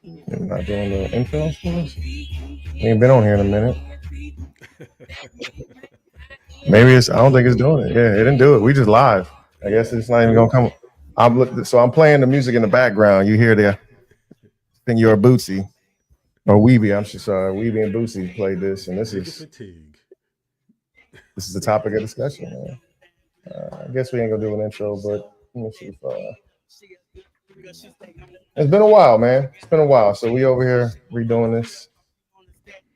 You're not doing the intro for us? We ain't been on here in a minute. Maybe it's. I don't think it's doing it. Yeah, it didn't do it. We just live. I guess it's not even gonna come. I'm playing the music in the background. You hear the thing. You're Bootsy or Weeby. I'm sorry. Weeby and Bootsy played this, and this is the topic of discussion. Man. I guess we ain't gonna do an intro, but let me see if it's been a while, man. It's been a while. So we over here redoing this.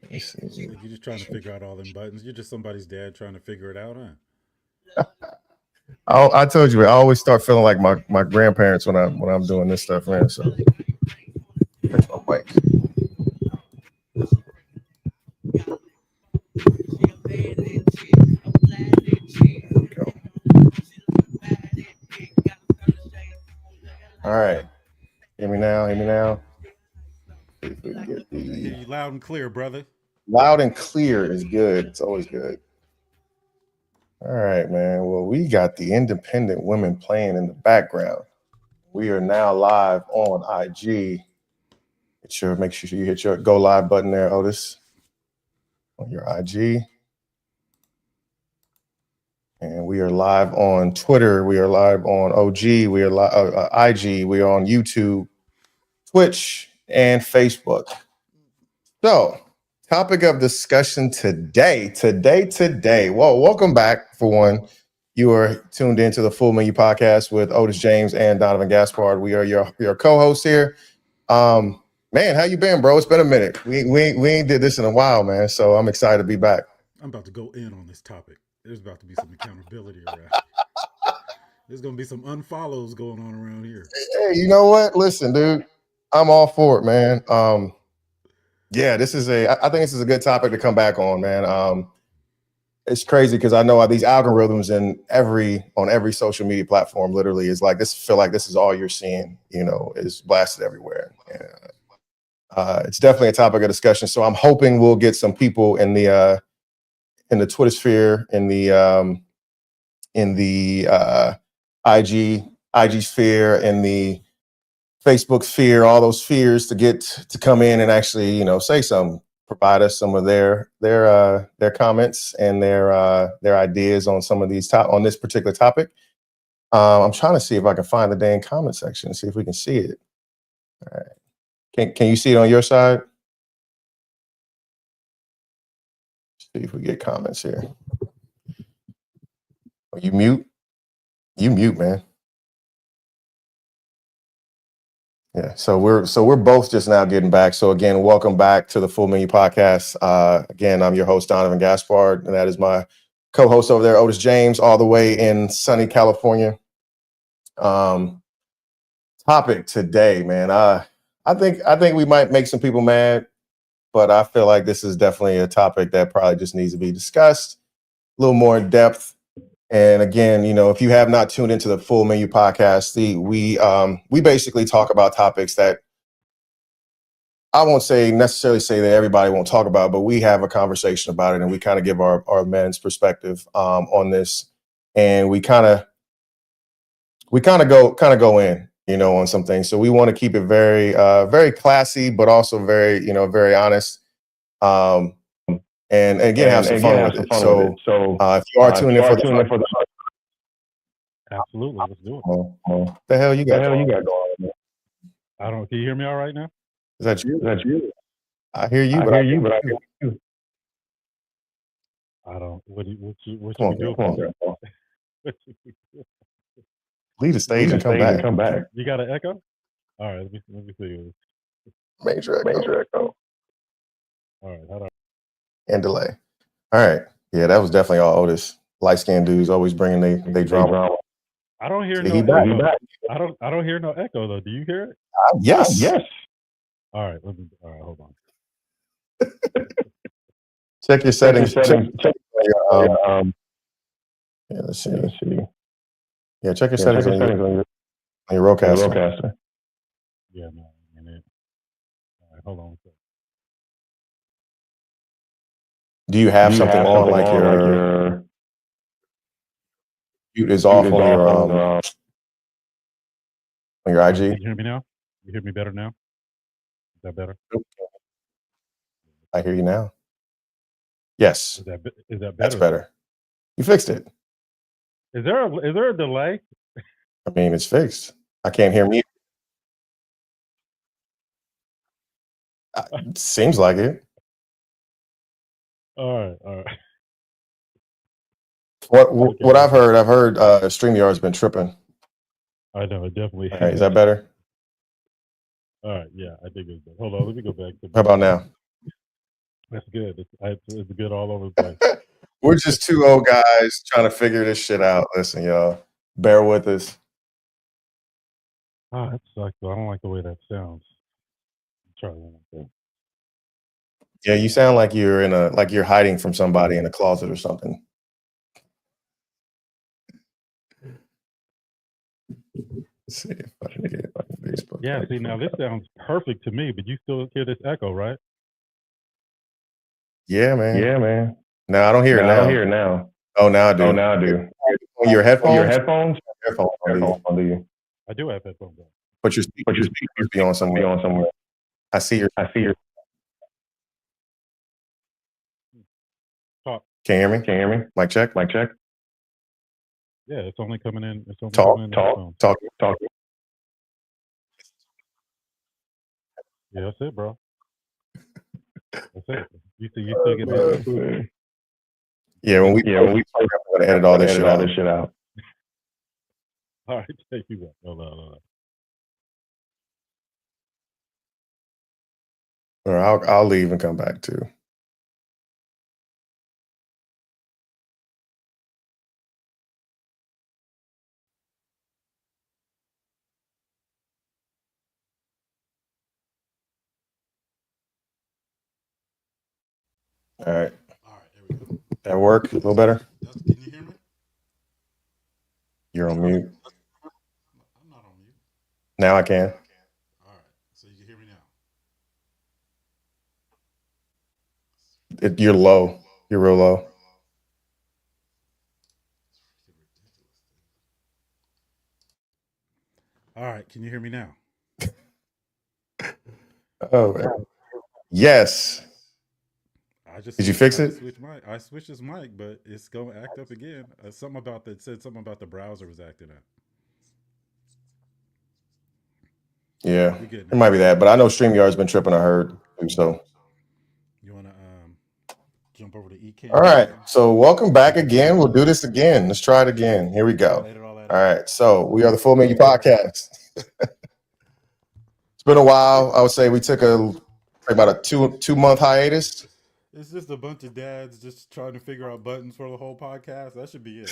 Let me see. You're just trying to figure out all them buttons. You're just somebody's dad trying to figure it out, huh? I told you, I always start feeling like my grandparents when I'm doing this stuff, man. So that's my mic. All right. Hear me now. Hear me now. I hear you loud and clear, brother. Loud and clear is good. It's always good. All right, man. Well, we got the independent women playing in the background. We are now live on IG. Make sure you hit your go live button there, Otis, on your IG. And we are live on Twitter. We are live on OG. We are IG. We are on YouTube, Twitch, and Facebook. So, topic of discussion today. Well, welcome back for one. You are tuned into the Full Menu Podcast with Otis James and Donovan Gaspard. We are your co-hosts here. Man, how you been, bro? It's been a minute. We ain't did this in a while, man. So I'm excited to be back. I'm about to go in on this topic. There's about to be some accountability around. There's gonna be some unfollows going on around here. Hey, you know what? Listen, dude, I'm all for it, man. Yeah, I think this is a good topic to come back on, man. It's crazy because I know these algorithms on every social media platform literally is like this. Feel like this is all you're seeing, is blasted everywhere. And, it's definitely a topic of discussion. So I'm hoping we'll get some people in the Twitter sphere, in the IG sphere, in the Facebook sphere, all those spheres to come in and actually, say something, provide us some of their comments and their ideas on some of these on this particular topic. I'm trying to see if I can find the dang comment section and see if we can see it. All right. Can you see it on your side? See if we get comments here. Oh, you mute? You mute, man. Yeah, so we're both just now getting back. So again, welcome back to the Full Menu Podcast. Again, I'm your host, Donovan Gaspard, and that is my co-host over there, Otis James, all the way in sunny California. Topic today, man. I think we might make some people mad, but I feel like this is definitely a topic that probably just needs to be discussed a little more in depth. And again, if you have not tuned into the Full Menu Podcast, we basically talk about topics that I won't necessarily say that everybody won't talk about, but we have a conversation about it, and we kind of give our men's perspective on this, and we kind of go in, on some things. So we want to keep it very very classy, but also very very honest. And again, have some fun with it. So, if you are tuning in for the absolutely, let's do it. What the hell you got going on? I don't. Can you hear me all right now? Is that you? I hear you, but I hear you. I don't. What should we do? Leave the stage and come back. You got an echo? All right, let me see. Major echo. All right, hold on. And delay. All right. Yeah, that was definitely all Otis. Light-skinned dudes always bringing they drama. I don't hear no echo. I don't hear no echo though. Do you hear it? Yes. All right. Hold on. Check your settings. Check yeah, let's see. Yeah, check your settings on your roadcaster. Yeah, no. All right, hold on. Do you have something on like your mute is off on your on your IG. Can you hear me now? You hear me better now? Is that better? I hear you now. Yes, Is that better? that's better. You fixed it. Is there a delay? I mean, it's fixed. I can't hear me. Seems like it. All right. What I've heard StreamYard's been tripping. I know, it definitely. All right, is that better? All right, yeah, I think it's good. Hold on, let me go back to. How about now? That's good. It's good all over the place. We're just two old guys trying to figure this shit out. Listen, y'all, bear with us. Oh, that sucks. I don't like the way that sounds. Try one more thing. Yeah, you sound like you're hiding from somebody in a closet or something. Let's see if I can get it on Facebook. Yeah, see, now this sounds perfect to me, but you still hear this echo, right? Yeah, man. No, I don't hear it now. Oh, now I do. On your headphones? Headphones on, do you? I do have headphones on. But your speakers be on somewhere. I see your. Talk. Can you hear me? Mic check. Yeah, it's only coming in. It's only coming in. Talk. Yeah, that's it, bro. That's it. You still get me. Yeah, when we I'm gonna edit all this shit out. All right, take you back. Hold on. Or I'll leave and come back too. All right, there we go. That work? A little better? Can you hear me? You're on mute. I'm not on mute. Now I can. All right, so you can hear me now. You're low. You're real low. All right, can you hear me now? Oh, man. Yes. Did you fix it? I switched his mic, but it's going to act up again. Something about the browser was acting up. Yeah, it might be that, but I know StreamYard's been tripping. I heard so. You want to jump over to EP9? All right, so welcome back again. We'll do this again. Let's try it again. Here we go. All right, so we are the Full Menu Podcast. It's been a while. I would say we took about a two month hiatus. It's just a bunch of dads just trying to figure out buttons for the whole podcast. That should be it.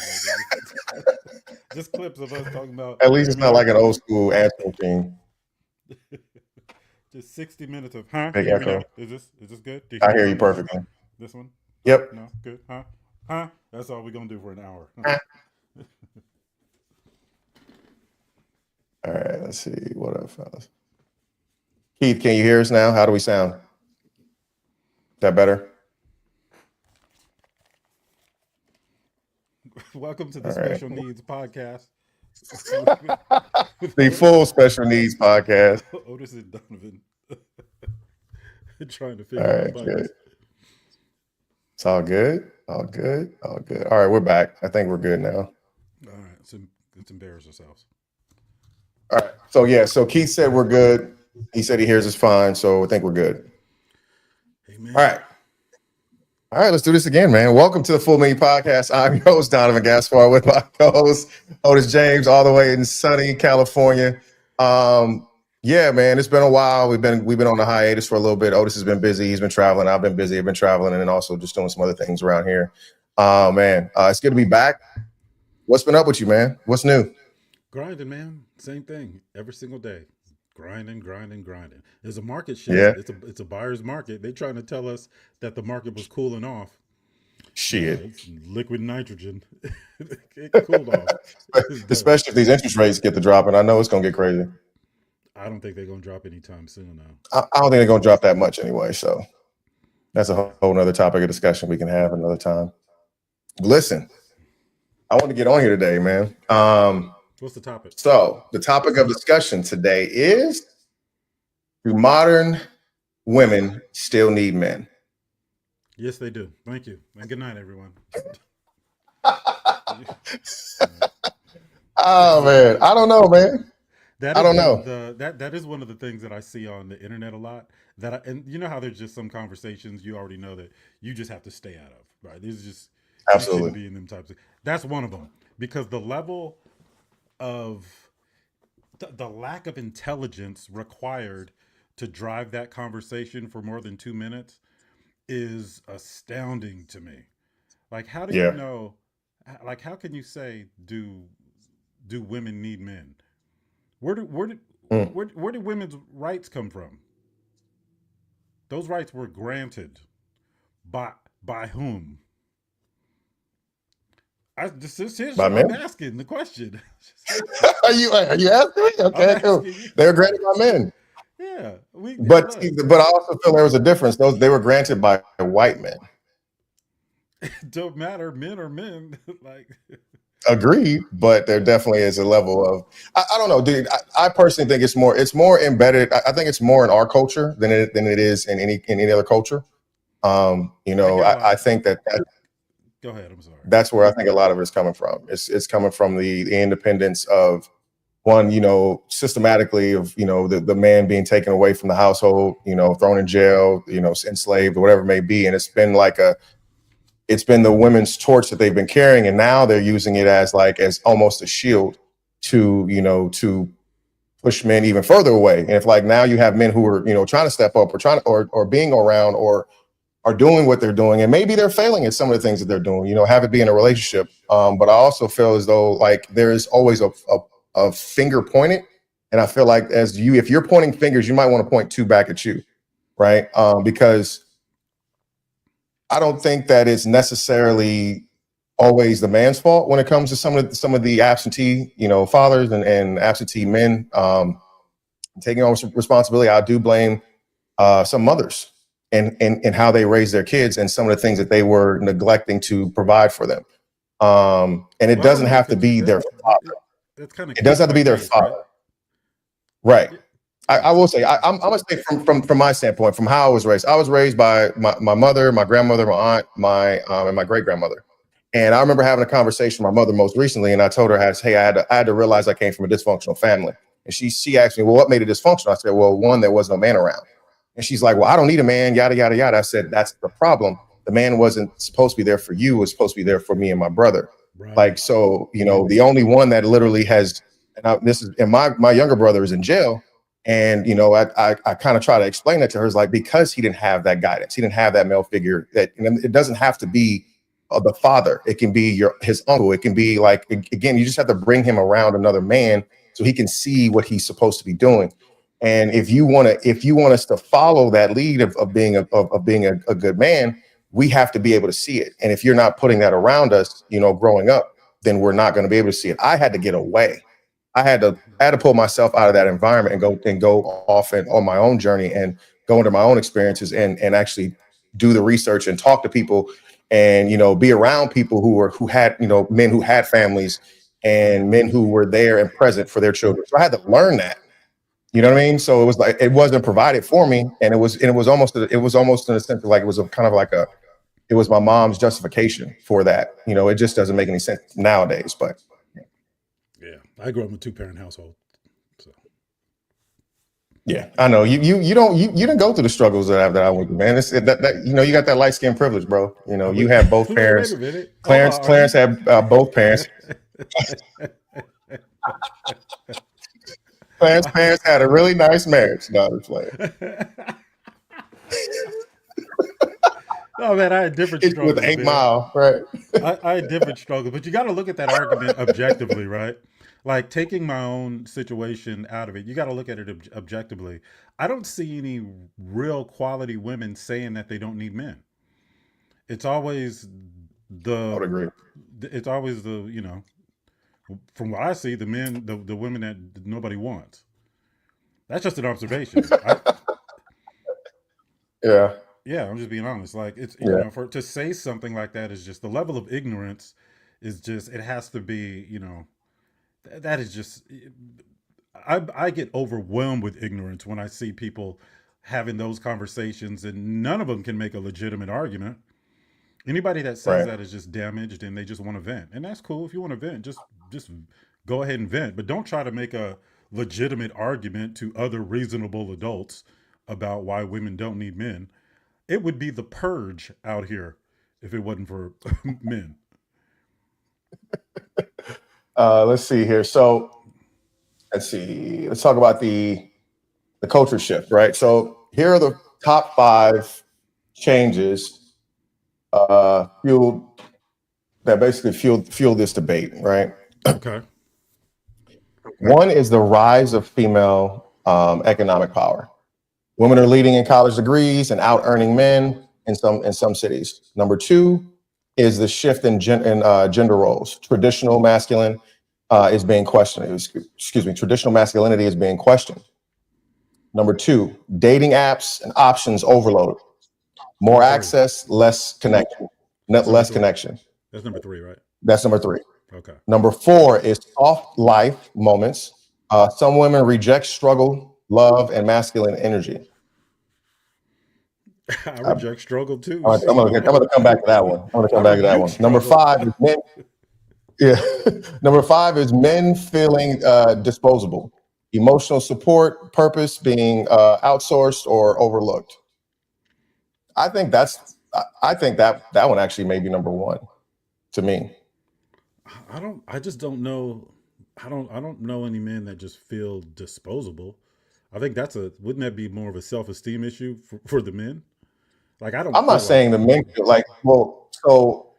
Just clips of us talking about. At least it's not like an old school answering machine. Just 60 minutes of Big echo. Is this good? I hear you perfectly. This one? Yep. No, good. That's all we're gonna do for an hour. All right, let's see what I found. Keith, can you hear us now? How do we sound? Is that better? Welcome to the Special Needs Podcast. The full Special Needs Podcast. Otis and Donovan trying to figure out buttons. Good. It's all good. All right, we're back. I think we're good now. All right, let's embarrass ourselves. All right. So Keith said we're good. He said he hears us fine, so I think we're good. Amen. All right, let's do this again, man. Welcome to the Full Menu Podcast. I'm your host, Donovan Gaspar, with my co-host, Otis James, all the way in sunny California. Yeah, man, it's been a while. We've been on a hiatus for a little bit. Otis has been busy. He's been traveling. I've been busy. I've been traveling and then also just doing some other things around here. Man, it's good to be back. What's been up with you, man? What's new? Grinding, man. Same thing every single day. Grinding. There's a market shift. Yeah. It's a buyer's market. They're trying to tell us that the market was cooling off. Shit. It's liquid nitrogen. It cooled off. Especially if these interest rates get to dropping. I know it's going to get crazy. I don't think they're going to drop anytime soon now. I don't think they're going to drop that much anyway. So that's a whole nother topic of discussion we can have another time. Listen, I want to get on here today, man. What's the topic? So the topic of discussion today is: do modern women still need men? Yes, they do. Thank you, and good night, everyone. Oh man, I don't know, man. That I is don't one know. of that is one of the things that I see on the internet a lot. And you know how there's just some conversations you already know that you just have to stay out of, right? There's just you shouldn't Absolutely. be in them types of. That's one of them because the level of the lack of intelligence required to drive that conversation for more than 2 minutes is astounding to me. Like, how do you Yeah. know? Like, how can you say do women need men? Where do where did Mm. where did women's rights come from? Those rights were granted by by whom? Here's By what I'm men? asking the question. Are you asking me? I'm Okay, cool. asking you. They were granted by men, Yeah, we but look. but I also feel there was a difference. Those they were granted by white men. It don't matter, men are men. Like, Agreed, but there definitely is a level of I don't know, dude. I personally think it's more embedded. I think it's more in our culture than it is in any other culture. I hear a lot. I think Go ahead. I'm sorry. that's where I think a lot of it's coming from. It's coming from the independence of one, systematically of the man being taken away from the household, thrown in jail, enslaved or whatever it may be, and it's been the women's torch that they've been carrying, and now they're using it as almost a shield to push men even further away. And if like now you have men who are trying to step up or trying or being around or are doing what they're doing, and maybe they're failing at some of the things that they're doing, have it be in a relationship. But I also feel as though like there is always a finger pointed, and I feel like if you're pointing fingers, you might want to point two back at you, right? Because I don't think that it's necessarily always the man's fault when it comes to some of the absentee, fathers and absentee men taking on responsibility. I do blame some mothers and how they raise their kids and some of the things that they were neglecting to provide for them. And it Well, I don't doesn't know have to because be their father. that's kind of It doesn't case have to by be their case, right? father, right? Yeah, I yeah. will say I'm gonna say from my standpoint, from how I was raised. I was raised by my mother, my grandmother, my aunt, and my great grandmother. And I remember having a conversation with my mother most recently, and I told her, "Hey, I had to realize I came from a dysfunctional family." And she asked me, "Well, what made it dysfunctional?" I said, "Well, one, there was no man around." And she's like, "Well, I don't need a man, yada yada yada." I said, "That's the problem. The man wasn't supposed to be there for you; it was supposed to be there for me and my brother." Like, Right. so the only one that literally has, this is, and my younger brother is in jail, and I kind of try to explain that to her, is like, because he didn't have that guidance, he didn't have that male figure. That, and it doesn't have to be the father. It can be his uncle. It can be like, again, you just have to bring him around another man so he can see what he's supposed to be doing. And if you want us to follow that lead of being a good man, we have to be able to see it. And if you're not putting that around us, growing up, then we're not going to be able to see it. I had to get away. I had to pull myself out of that environment and go off and on my own journey and go into my own experiences and actually do the research and talk to people and be around people who had men who had families and men who were there and present for their children. So I had to learn that. You know what I mean? So it was like it wasn't provided for me, and it was almost in a sense of like it was a kind of like it was my mom's justification for that. It just doesn't make any sense nowadays. But Yeah, I grew up in a two-parent household, so yeah, I know you didn't go through the struggles that I went through, man. That you got that light skin privilege, bro. You wait, had both wait parents. a minute. Hold Clarence on. Are Clarence you? had both parents. Clarence parents had a really nice marriage. No, I'm playing. No, man, I had different It's with struggles, Eight man. Mile, right? I had different struggles, but you got to look at that argument objectively, right? Like taking my own situation out of it, you got to look at it objectively. I don't see any real quality women saying that they don't need men. It's always I the, would agree. it's always the, from what I see, the men, the women that nobody wants. That's just an observation. Yeah, Yeah, I'm just being honest. Like it's yeah, for to say something like that is just the level of ignorance is just it has to be That is just, I get overwhelmed with ignorance when I see people having those conversations and none of them can make a legitimate argument. Anybody that says Right. that is just damaged and they just want to vent. And that's cool. If you want to vent, just go ahead and vent. But don't try to make a legitimate argument to other reasonable adults about why women don't need men. It would be the purge out here if it wasn't for men. Let's see here. So let's see. Let's talk about the culture shift, right? So here are the top 5 changes fueled that basically fuel this debate, right? Okay. One is the rise of female economic power. Women are leading in college degrees and out earning men in some cities. Number 2 is the shift in gender roles. Traditional masculine is being questioned. Excuse me. Traditional masculinity is being questioned. Number 2, dating apps and options overload. More Number three. access, less connection. That's number Less three. connection. That's number three, right? That's number 3. Okay. Number 4 is soft life moments. Some women reject struggle, love, and masculine energy. I I'm, reject struggle too. I'm gonna come back to that one. I'm gonna come I back to that rebuke one. Number struggle. 5 is men. Yeah. Number 5 is men feeling disposable. Emotional support, purpose being outsourced or overlooked. I think that one actually may be number 1 to me. I just don't know. I don't know any men that just feel disposable. I think wouldn't that be more of a self-esteem issue for the men? Like I don't I'm not feel like saying the men feel like, well, so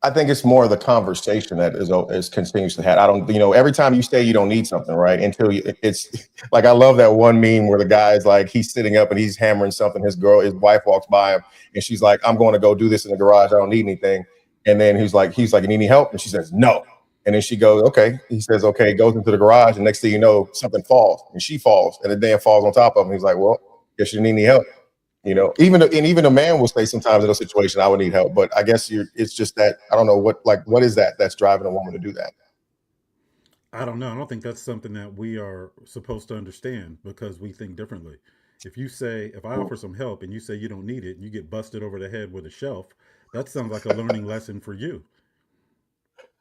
I think it's more the conversation that is continues to have. I don't, every time you say you don't need something, right? It's like I love that one meme where the guy's like he's sitting up and he's hammering something. His wife walks by him and she's like, "I'm going to go do this in the garage. I don't need anything." And then he's like, "You need any help?" And she says, "No." And then she goes, "Okay." He says, "Okay." Goes into the garage, and next thing you know, something falls, and she falls, and the damn falls on top of him. He's like, "Well, guess you didn't need any help." Even a man will say sometimes in those situations, I would need help. But I guess it's just that I don't know what is that that's driving a woman to do that. I don't know. I don't think that's something that we are supposed to understand because we think differently. If I offer some help and you say you don't need it and you get busted over the head with a shelf, that sounds like a learning lesson for you.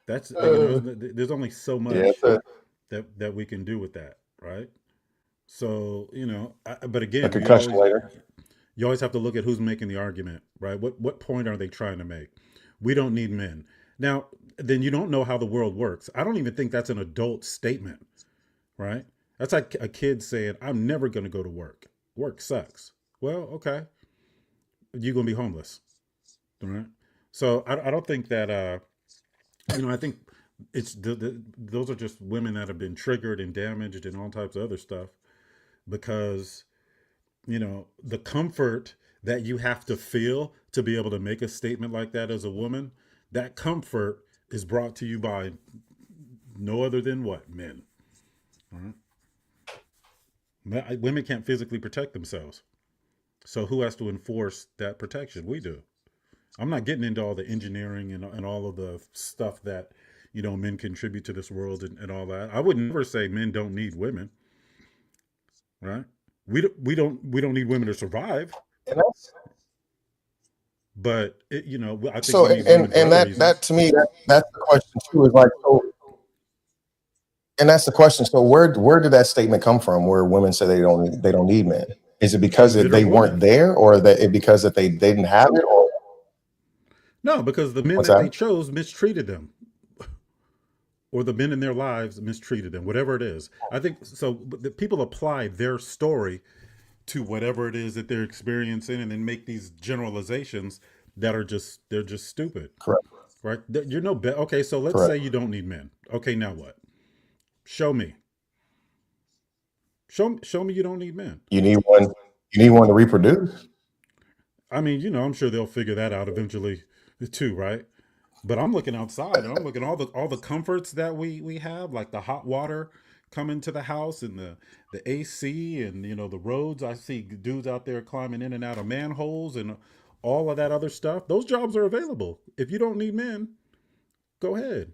That's, Uh, there's only so yeah, much that we can do with that, right? So, but a again, concussion later. you always have to look at who's making the argument, right? What point are they trying to make? We don't need men. Now, then you don't know how the world works. I don't even think that's an adult statement, right? That's like a kid saying, "I'm never going to go to work. Work sucks." Well, okay, you're going to be homeless, all right? So I don't think that I think those are just women that have been triggered and damaged and all types of other stuff because the comfort that you have to feel to be able to make a statement like that as a woman, that comfort is brought to you by no other than what? Men. All right? Women can't physically protect themselves. So who has to enforce that protection? We do. I'm not getting into all the engineering and all of the stuff that, men contribute to this world and all that. I would never say men don't need women, right? We don't need women to survive. And that's But I think so we need women for and other that reasons. to me that's the question too is like so and that's the question. So where did that statement come from where women say they don't need men? Is it because Bitter they weren't women. there or because that they didn't have it or No, because the men what's that that? they chose mistreated them, or the men in their lives mistreated them. Whatever it is, I think so. But the people apply their story to whatever it is that they're experiencing, and then make these generalizations that are they're just stupid, Correct. right? You're no better. Okay, so let's say Correct. you don't need men. Okay, now what? Show me. Show me you don't need men. You need one. You need one to reproduce. I mean, I'm sure they'll figure that out eventually, too, right? But I'm looking outside and I'm looking at all the comforts that we have, like the hot water coming to the house and the AC and the roads. I see dudes out there climbing in and out of manholes and all of that other stuff. Those jobs are available. If you don't need men, go ahead.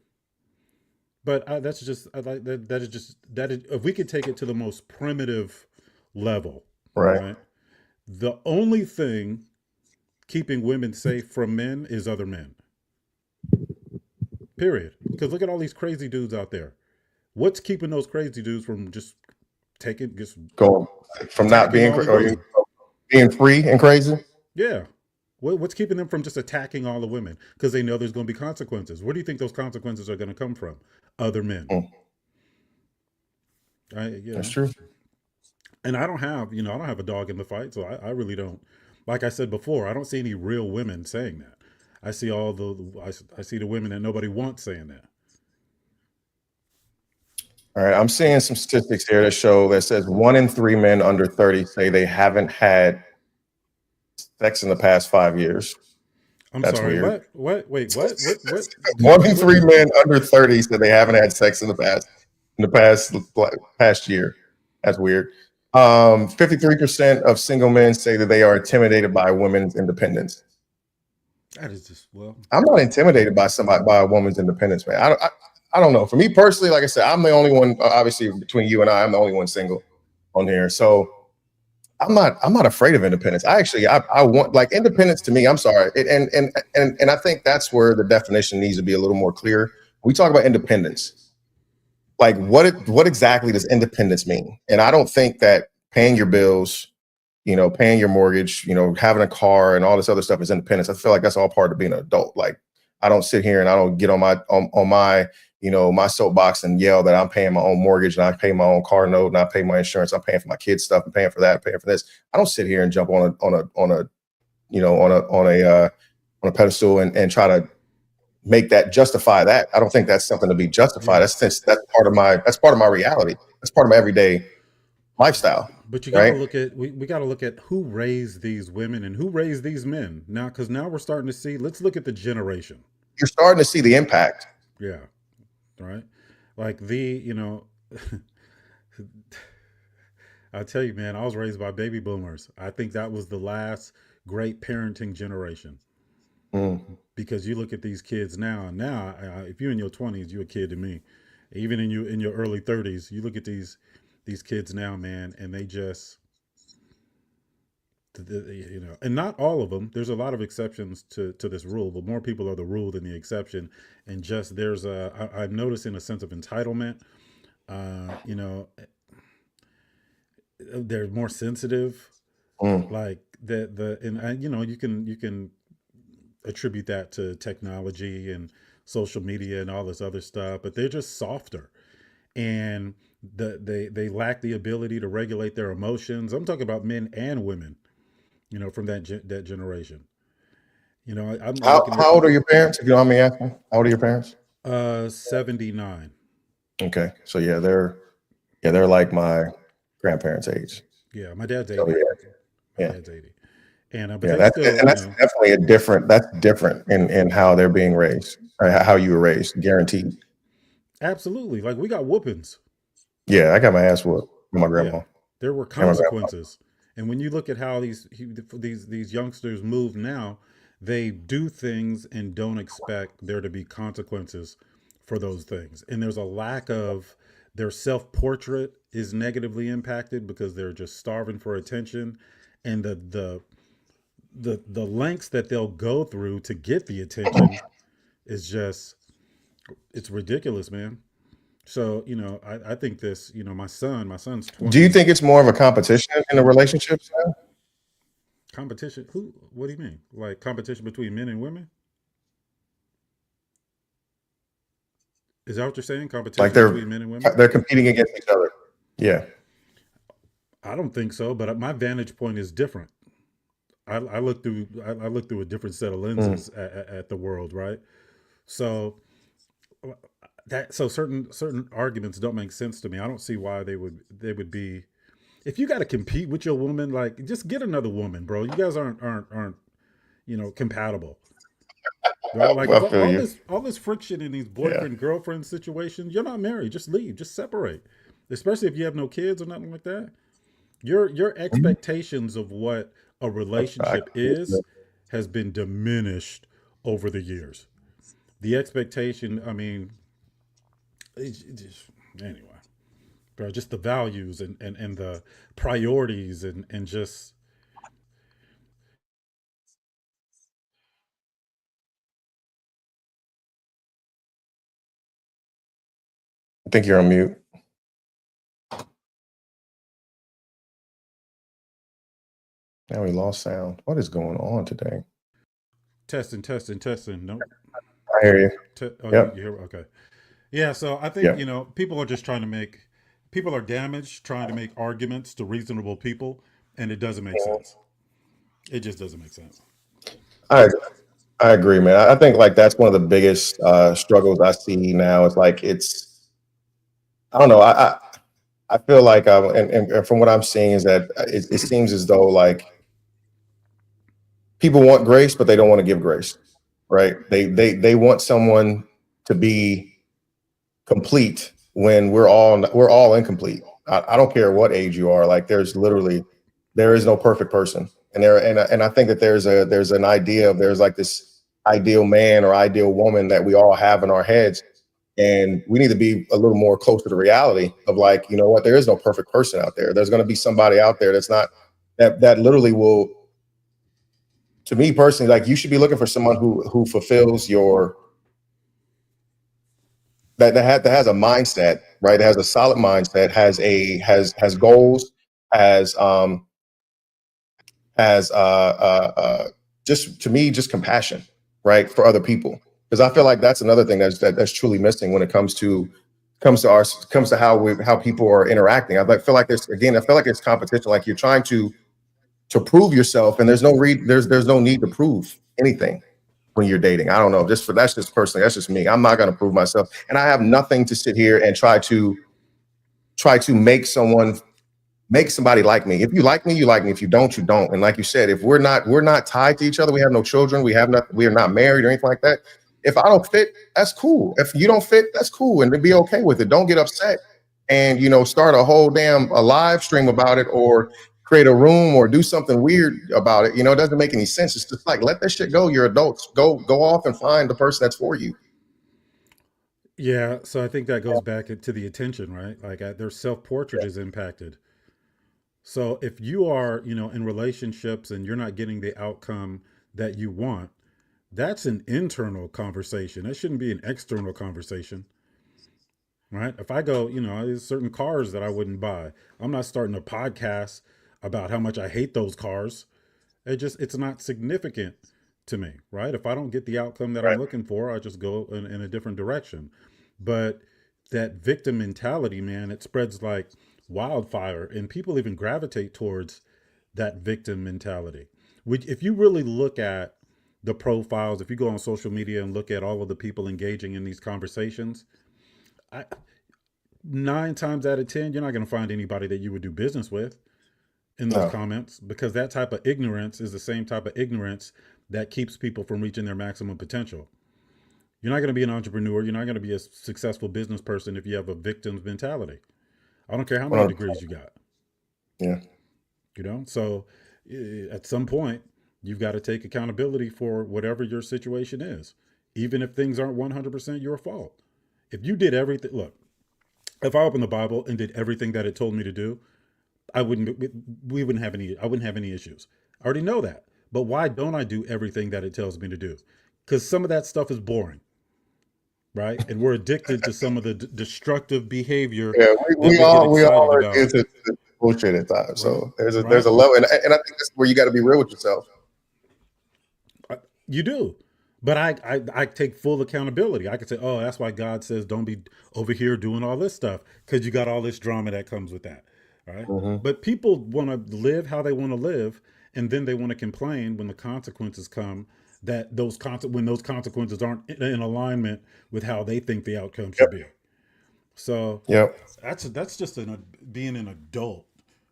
But that's just I like that. That is just that. Is, if we could take it to the most primitive level, Right. right? The only thing keeping women safe from men is other men. Period. Because look at all these crazy dudes out there. What's keeping those crazy dudes from just Going from not attacking being all the or women? being free and crazy. Yeah. What's keeping them from just attacking all the women? Because they know there's going to be consequences. Where do you think those consequences are going to come from? Other men. Mm, You that's know, true. and I don't have, I don't have a dog in the fight, so I really don't. Like I said before, I don't see any real women saying that. I see I see the women that nobody wants saying that. All right, I'm seeing some statistics here that show that says 1 in 3 men under 30 say they haven't had sex in the past 5 years. I'm That's sorry. weird. What? What? Wait. What? What? 1 in 3 men under 30 said they haven't had sex in the past year. That's weird. 53% of single men say that they are intimidated by women's independence. That is just I'm not intimidated by a woman's independence, man. I don't know. For me personally, like I said, I'm the only one. Obviously, between you and I'm the only one single on here. So I'm not afraid of independence. I want like independence to me. I'm sorry, and I think that's where the definition needs to be a little more clear. We talk about independence. Like what exactly does independence mean? And I don't think that paying your bills, paying your mortgage, having a car and all this other stuff is independence. I feel like that's all part of being an adult. Like I don't sit here and I don't get on my my soapbox and yell that I'm paying my own mortgage and I pay my own car note and I pay my insurance. I'm paying for my kids' stuff. I'm paying for that. I'm paying for this. I don't sit here and jump on a pedestal and try to make that justify that. I don't think that's something to be justified. yeah. That's part of my reality. That's part of my everyday lifestyle. But you got to Right. look at we got to look at who raised these women and who raised these men now, because now we're starting to see. Let's look at the generation. You're starting to see the impact. Yeah. Right. Like I tell you, man, I was raised by baby boomers. I think that was the last great parenting generation. Mm. Because you look at these kids now. Now, if you're in your 20s, you're a kid to me. Even in your early 30s, you look at these kids now, man, and they just and not all of them. There's a lot of exceptions to this rule, but more people are the rule than the exception. And just I'm noticing a sense of entitlement. You know, they're more sensitive. Mm. Like and you can attribute that to technology and social media and all this other stuff, but they're just softer, and they lack the ability to regulate their emotions. I'm talking about men and women, from that generation. I'm looking at How old are your parents? If you don't mind me asking, how old are your parents? 79. Okay, so they're like my grandparents' age. Yeah, my dad's So 80. My yeah, dad's 80, and but yeah. they still, That's definitely That's different in how they're being raised, or how you were raised. Guaranteed. absolutely, like we got whoopings. Yeah, I got my ass whooped with my Yeah, grandma there were and my grandpa. consequences. And when you look at how these youngsters move now, they do things and don't expect there to be consequences for those things. And there's a lack of their self-portrait is negatively impacted because they're just starving for attention, and the lengths that they'll go through to get the attention is just it's ridiculous, man. So, I think this, my son's Do you 20. think it's more of a competition in the relationships now? Competition? Who? What do you mean? Like competition between men and women? Is that what you're saying? Like Competition between men and women? they're competing against each other. Yeah. I don't think so, but my vantage point is different. I look through a different set of Mm. lenses at the world, right? So certain arguments don't make sense to me. I don't see why they would be. If you got to compete with your woman, like just get another woman, bro. You guys aren't compatible. Right? Like I feel you. all this friction in these Yeah. boyfriend girlfriend situations, you're not married. Just leave. Just separate. Especially if you have no kids or nothing like that. Your Mhm. expectations of what a I relationship is has been diminished over the years. The expectation, I mean, Anyway, bro, just the values and the priorities and just I think you're on mute. Now we lost sound. What is going on today? testing. Nope. I hear you. Oh, you Yep. hear? Okay. Yeah. So I think Yep. people are just trying to make people are damaged trying to make arguments to reasonable people, and it doesn't make sense. It just doesn't make sense. I I agree, man. I think like that's one of the biggest struggles I see now. Is like I don't know. I feel like and from what I'm seeing is that it seems as though like people want grace, but they don't want to give grace, right? They want someone to be complete when we're all incomplete. I don't care what age you are. Like there is no perfect person, and I think that there's an idea of there's like this ideal man or ideal woman that we all have in our heads, and we need to be a little more close to the reality of like, you know what, there is no perfect person out there. There's going to be somebody out there that's not that literally will, to me personally, like you should be looking for someone who fulfills your that has a mindset, right? That has a solid mindset, has goals, has has just, to me, just compassion, right, for other people. Because I feel like that's another thing that's truly missing when it comes to how people are interacting. Feel like I feel like it's competition. Like you're trying to prove yourself, and there's no need to prove anything when you're dating. I don't know. Just for That's just personally, that's just me. I'm not going to prove myself, and I have nothing to sit here and try to make somebody like me. If you like me, you like me. If you don't, you don't. And like you said, if we're not tied to each other, we have no children, we are not married or anything like that. If I don't fit, that's cool. If you don't fit, that's cool, and to be okay with it. Don't get upset and start a live stream about it, or create a room or do something weird about it. It doesn't make any sense. It's just like, let that shit go. You're adults. Go off and find the person that's for you. Yeah. So I think that goes back to the attention, right? Like their self portrait Yeah. is impacted. So if you are, in relationships and you're not getting the outcome that you want, that's an internal conversation. That shouldn't be an external conversation, right? If I go, there's certain cars that I wouldn't buy. I'm not starting a podcast about how much I hate those cars. It's not significant to me, right? If I don't get the outcome that I'm Right. looking for, I just go in a different direction. But that victim mentality, man, it spreads like wildfire, and people even gravitate towards that victim mentality. Which, if you really look at the profiles, if you go on social media and look at all of the people engaging in these conversations, I, 9 times out of 10, you're not going to find anybody that you would do business with in those No. comments, because that type of ignorance is the same type of ignorance that keeps people from reaching their maximum potential. You're not going to be an entrepreneur. You're not going to be a successful business person if you have a victim's mentality. I don't care how many 100%. degrees you got, Yeah. So at some point, you've got to take accountability for whatever your situation is, even if things aren't 100% your fault. If you did everything, look, if I opened the Bible and did everything that it told me to do, I wouldn't, we wouldn't have any, I wouldn't have any issues. I already know that. But why don't I do everything that it tells me to do? Because some of that stuff is boring, right? And we're addicted to some of the destructive behavior Yeah, that we we get all we excited all are about, into bullshit at times. right? So there's Right? a level, and I think that's where you got to be real with yourself. You do. But I take full accountability. I can say, oh, that's why God says don't be over here doing all this stuff, because you got all this drama that comes with that. Right. Hmm. But people want to live how they want to live. And then they want to complain when the consequences come, that when those consequences aren't in alignment with how they think the outcome should Yep. be. So Yep. that's just being an adult,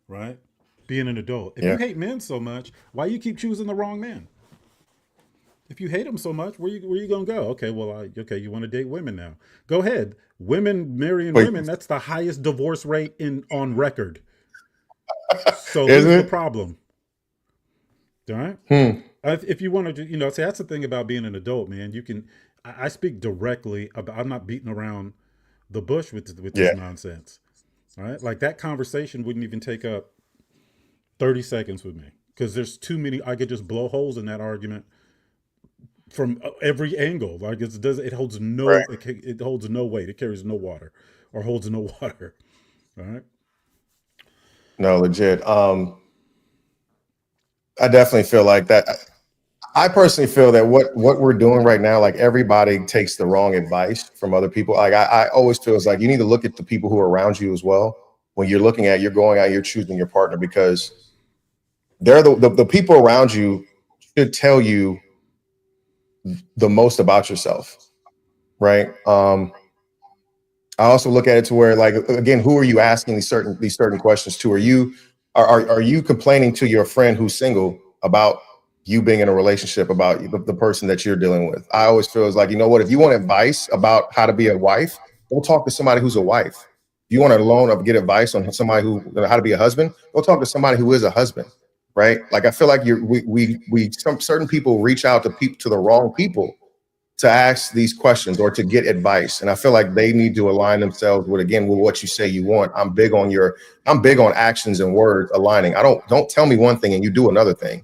right? Being an adult. If you Yeah. hate men so much, why you keep choosing the wrong man? If you hate them so much, where you gonna go? Okay, well, okay, you want to date women now? Go ahead. Women marrying Wait, women. That's the highest divorce rate in on record. So is who's the it? problem? All right. Hmm. If you want to, say that's the thing about being an adult, man. You can. I speak directly about. I'm not beating around the bush with this Yeah. nonsense. All right, like that conversation wouldn't even take up 30 seconds with me because there's too many. I could just blow holes in that argument from every angle. Like it holds Right. it holds no weight. It carries no water or holds no water. All right. No, legit. I definitely feel like that. I personally feel that what we're doing right now, like everybody takes the wrong advice from other people. Like I always feel it's like you need to look at the people who are around you as well. When you're going out, you're choosing your partner because they're the people around you should tell you the most about yourself, right? I also look at it to where, like, again, who are you asking these certain questions to? Are you complaining to your friend who's single about you being in a relationship, about the person that you're dealing with? I always feel it's like, you know what, if you want advice about how to be a wife, go talk to somebody who's a wife. If you want to loan or get advice on somebody who how to be a husband, go talk to somebody who is a husband, right? Like I feel like we some certain people reach out to the wrong people to ask these questions or to get advice. And I feel like they need to align themselves with, again, with what you say you want. I'm big on actions and words aligning. Don't tell me one thing and you do another thing.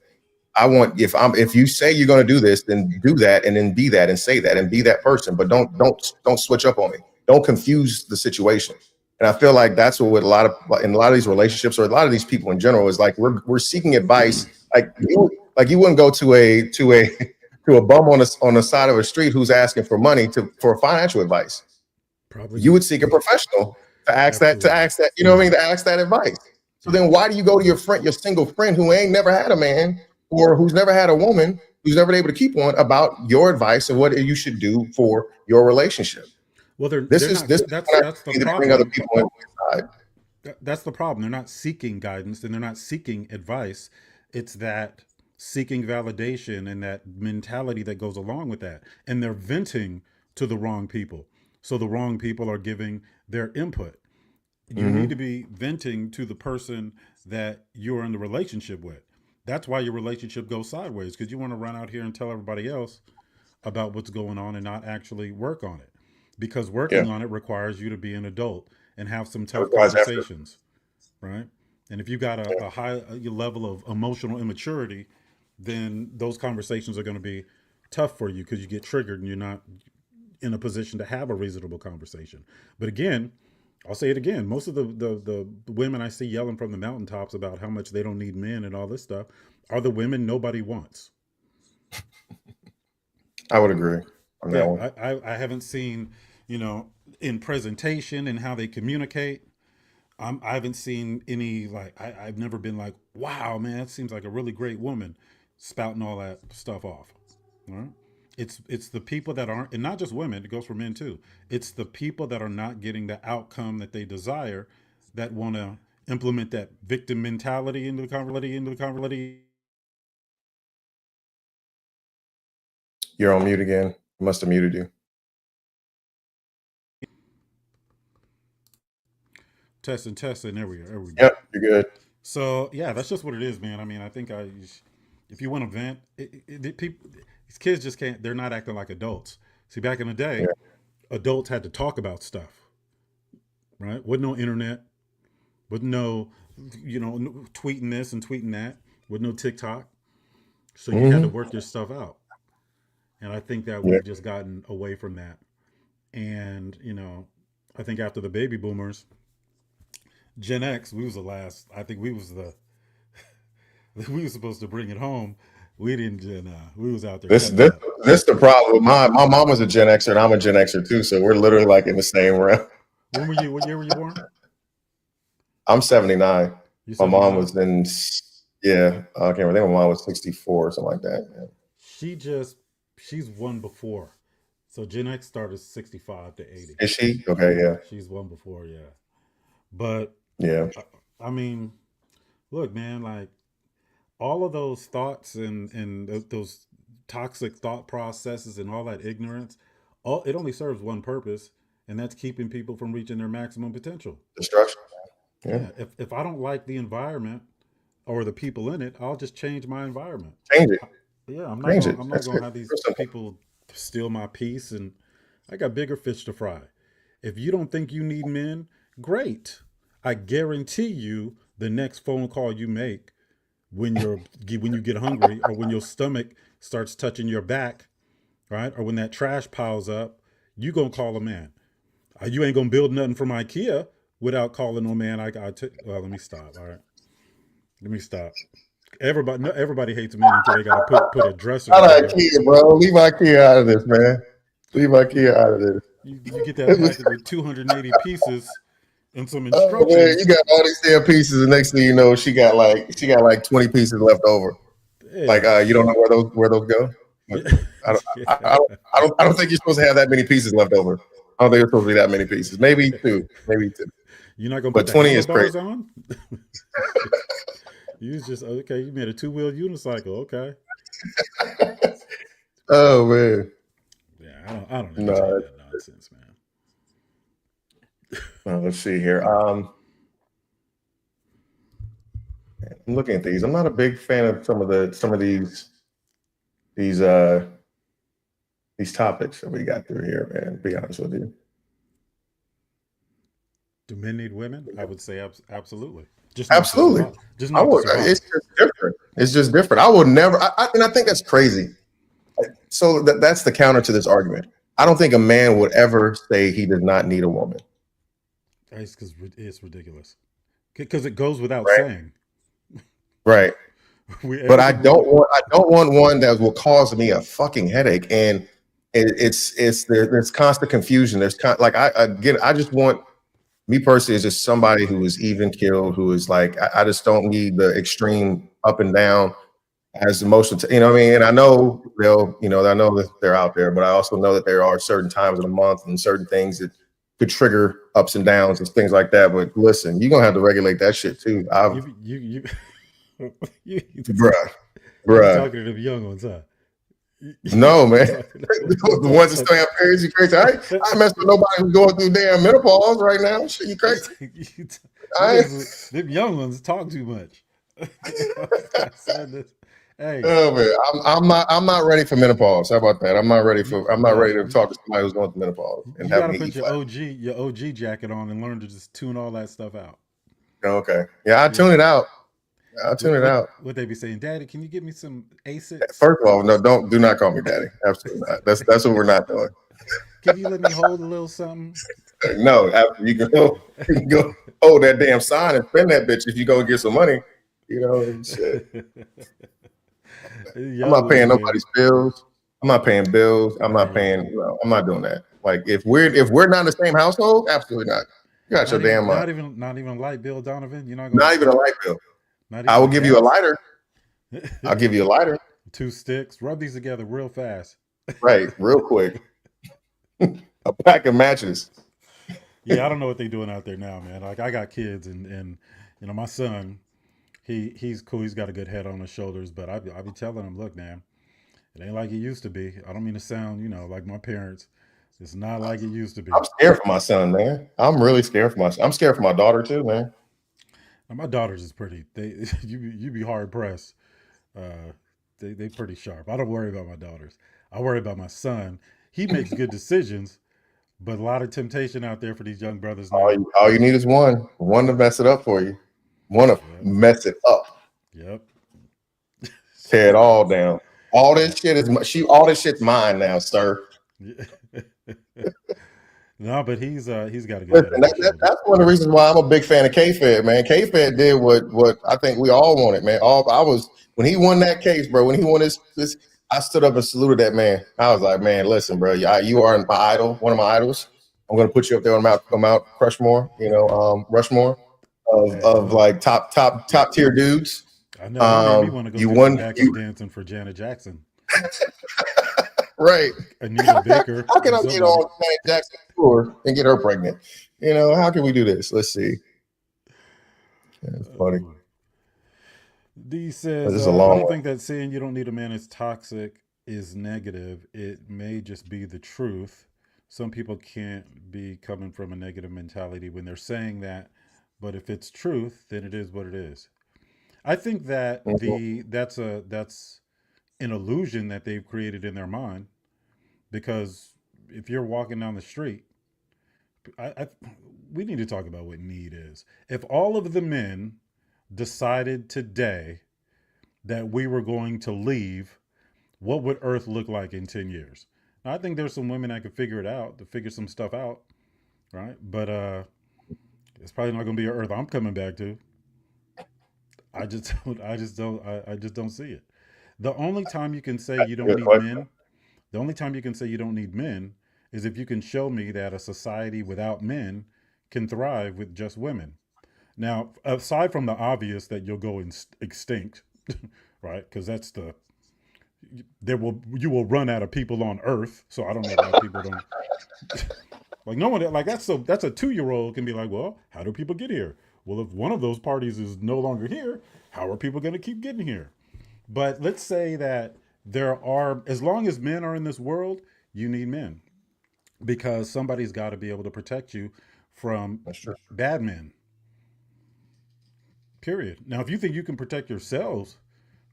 I want, if you say you're going to do this, then do that, and then be that, and say that, and be that person. But don't switch up on me. Don't confuse the situation. And I feel like that's what with in a lot of these relationships, or a lot of these people in general, is like we're seeking advice. Like you wouldn't go to a bum on the side of a street who's asking for money for financial advice. Probably You would not. seek a professional Absolutely. you know what I mean, to ask that advice. So Yeah. then why do you go to your single friend who ain't never had a man, or who's never had a woman, who's never been able to keep one, about your advice and what you should do for your relationship? Well, This they're is not. this is an That's the opportunity to bring other problem. people inside. That's the problem. They're not seeking guidance and they're not seeking advice. It's that seeking validation and that mentality that goes along with that. And they're venting to the wrong people. So the wrong people are giving their input. You need to Hmm. be venting to the person that you're in the relationship with. That's why your relationship goes sideways, because you want to run out here and tell everybody else about what's going on and not actually work on it. Because Yeah, working on it requires you to be an adult and have some that tough requires effort. conversations, right? And if you got Yeah. a high level of emotional immaturity, then those conversations are going to be tough for you because you get triggered and you're not in a position to have a reasonable conversation. But again, I'll say it again. Most of the women I see yelling from the mountaintops about how much they don't need men and all this stuff are the women nobody wants. I would agree on that Yeah, one. I haven't seen, you know, in presentation and how they communicate. I haven't seen any like I've never been like, wow, man, that seems like a really great woman, spouting all that stuff off. All right? It's the people that aren't, and not just women. It goes for men too. It's the people that are not getting the outcome that they desire, that want to implement that victim mentality into the conversation. You're on mute again. I must have muted you. Testing. There we go. There we go. Yep, you're good. So yeah, that's just what it is, man. I mean, I think if you want to vent, people, these kids just can't. They're not acting like adults. See, back in the day, Yeah. adults had to talk about stuff, right? Wasn't no internet, wasn't no, tweeting this and tweeting that, with no TikTok. So you had to Hmm. work your stuff out, and I think that Yeah. we've just gotten away from that. And I think after the baby boomers, Gen X, we was the last. I think we was the we were supposed to bring it home. We didn't. We was out there This cutting this up. this the problem. My mom was a Gen Xer and I'm a Gen Xer too, so we're literally like in the same realm. When were you? What year were you born? I'm 79. You My mom 79. was in, yeah, I can't remember. I think my mom was 64 or something like that. Yeah. She just she's one before. So Gen X started 65 to 80. Is she? Okay, yeah. She's one before, yeah. But Yeah. I, I mean, look, man, like all of those thoughts and those toxic thought processes and all that ignorance, all it only serves one purpose, and that's keeping people from reaching their maximum potential. Destruction. Yeah. Yeah, if I don't like the environment or the people in it, I'll just change my environment. Change it. Yeah, Change it. I'm not That's gonna it. have these Real simple. people steal my peace, and I got bigger fish to fry. If you don't think you need men, great. I guarantee you the next phone call you make when you get hungry or when your stomach starts touching your back, right? Or when that trash piles up, you gonna call a man. You ain't gonna build nothing from IKEA without calling no man. Well, let me stop. All right, let me stop. Everybody, no, everybody hates men until they gotta put a dresser Not together. IKEA, bro. Leave IKEA out of this, man. Leave IKEA out of this. You get that package with 280 pieces and some Oh man, you instructions. got all these damn pieces, and next thing you know, she got like 20 pieces left over. Like Yeah, you don't know where those go. But I don't, I, I, don't, I don't think you're supposed to have that many pieces left over. I don't think it's supposed to be that many pieces. Maybe two, maybe two. you're not gonna put But the 20 is crazy. handlebars on. You was just okay. You made a two-wheel unicycle. Okay. Oh man, Yeah, I don't entertain no. that nonsense, man. Let's see here. I'm looking at these. I'm not a big fan of these uh these topics that we got through here, man. To be honest with you. Do men need women? I would say absolutely. Just not to Absolutely. survive. Just I not to would. survive. It's just different. It's just different. I would never. And I think that's crazy. So that's the counter to this argument. I don't think a man would ever say he does not need a woman. It's because it's ridiculous. Because it goes without Right. saying. Right. But I Everything we don't do. want. I don't want one that will cause me a fucking headache. And there's constant confusion. Like I again. I just want me personally is just somebody who is even killed. Who is like I just don't need the extreme up and down. Has emotional, what I mean? And I know I know that they're out there, but I also know that there are certain times of the month and certain things that could trigger ups and downs and things like that. But listen, you're gonna have to regulate that shit too. You you Bruh, you bruh. talking to them young ones, huh? No, man. You The talk, ones that still have periods, you crazy. I mess with nobody who's going through damn menopause right now. Shit, you crazy. I them young ones talk too much. Hey, Oh man, I'm not ready for menopause. How about that? I'm not ready to you talk to somebody who's going through menopause and you got having to me put eat flat. your OG jacket on and learn to just tune all that stuff out. Okay. Yeah, I Yeah. tune it out. I tune it out. What they be saying, Daddy? Can you get me some Asics? First of all, no, do not call me daddy. Absolutely not. That's what we're not doing. Can you let me hold a little something? No, after you can go hold that damn sign and spend that bitch if you go get some money. Shit. I'm Young not ones, paying man. nobody's bills. I'm not paying bills. I'm not Hey, paying. No, I'm not doing that. Like if we're not in the same household, absolutely not. You got your not even damn mind. not even light bill, Donovan. You're not gonna Not even a split. light bill. Not I even will the give you a gas. lighter. I'll give you a lighter. Two sticks. Rub these together real fast. Right, real quick. A pack of matches. Yeah, I don't know what they're doing out there now, man. Like I got kids, and my son, he's cool. He's got a good head on his shoulders, but I be telling him, look, man, it ain't like it used to be. I don't mean to sound, like my parents. It's not like it used to be. I'm scared for my son, man. I'm really scared for my son. I'm scared for my daughter too, man. Now, my daughters is pretty. They you be hard pressed. Uh, they pretty sharp. I don't worry about my daughters. I worry about my son. He makes good decisions, but a lot of temptation out there for these young brothers All now. you, all you need is one to mess it up for you. One to Yep. mess it up, Yep. tear it all down. All this shit's mine now, sir. No, but he's got a good head Listen, on his shoulders. that's one of the reasons why I'm a big fan of K-Fed, man. K-Fed did what I think we all wanted, man. When he won that case, bro. When he won this, I stood up and saluted that man. I was like, man, listen, bro, you are my idol, one of my idols. I'm gonna put you up there on Mount Rushmore, Rushmore Hey, of look, like top tier dudes. I know he made me want to go You do some won, backup dancing for Janet Jackson, right? Anita Baker, How can or I get somebody. on Janet Jackson tour and get her pregnant? How can we do this? Let's see. That's funny. Oh. D This says, is a I long don't one. think that saying you don't need a man is toxic is negative. It may just be the truth. Some people can't be coming from a negative mentality when they're saying that, but if it's truth, then it is what it is. I think that Mhm. that's an illusion that they've created in their mind because if you're walking down the street, I we need to talk about what need is. If all of the men decided today that we were going to leave, what would Earth look like in 10 years? Now, I think there's some women that could figure it out, to figure some stuff out, right? But it's probably not going to be an Earth I'm coming back to. I just don't see it. The only time you can say That's you a don't good need question. men, the only time you can say you don't need men is if you can show me that a society without men can thrive with just women. Now, aside from the obvious that you'll go extinct, right? Because that's the there will you will run out of people on Earth. So I don't know why people don't like no one like that's a 2 year old can be like, well, how do people get here? Well, if one of those parties is no longer here, how are people going to keep getting here? But let's say that there are, as long as men are in this world, you need men because somebody's got to be able to protect you from That's true. bad men. Period. Now, if you think you can protect yourselves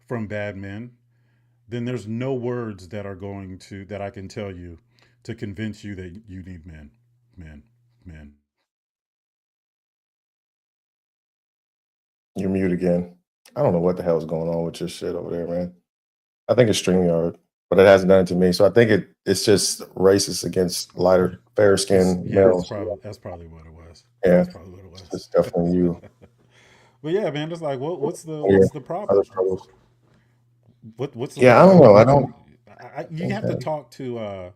from bad men, then there's no words that are going to that I can tell you to convince you that you need men, men, men. You're mute again. I don't know what the hell's going on with your shit over there, man. I think it's StreamYard, but it hasn't done it to me. So I think it's just racist against lighter, fair skinned males. That's probably what it was. Yeah, That's probably what it was. it's definitely you. But yeah, man, it's like Yeah, what's the other problem? troubles. What's the Yeah, I don't problem? know. I don't. You have to Okay. talk to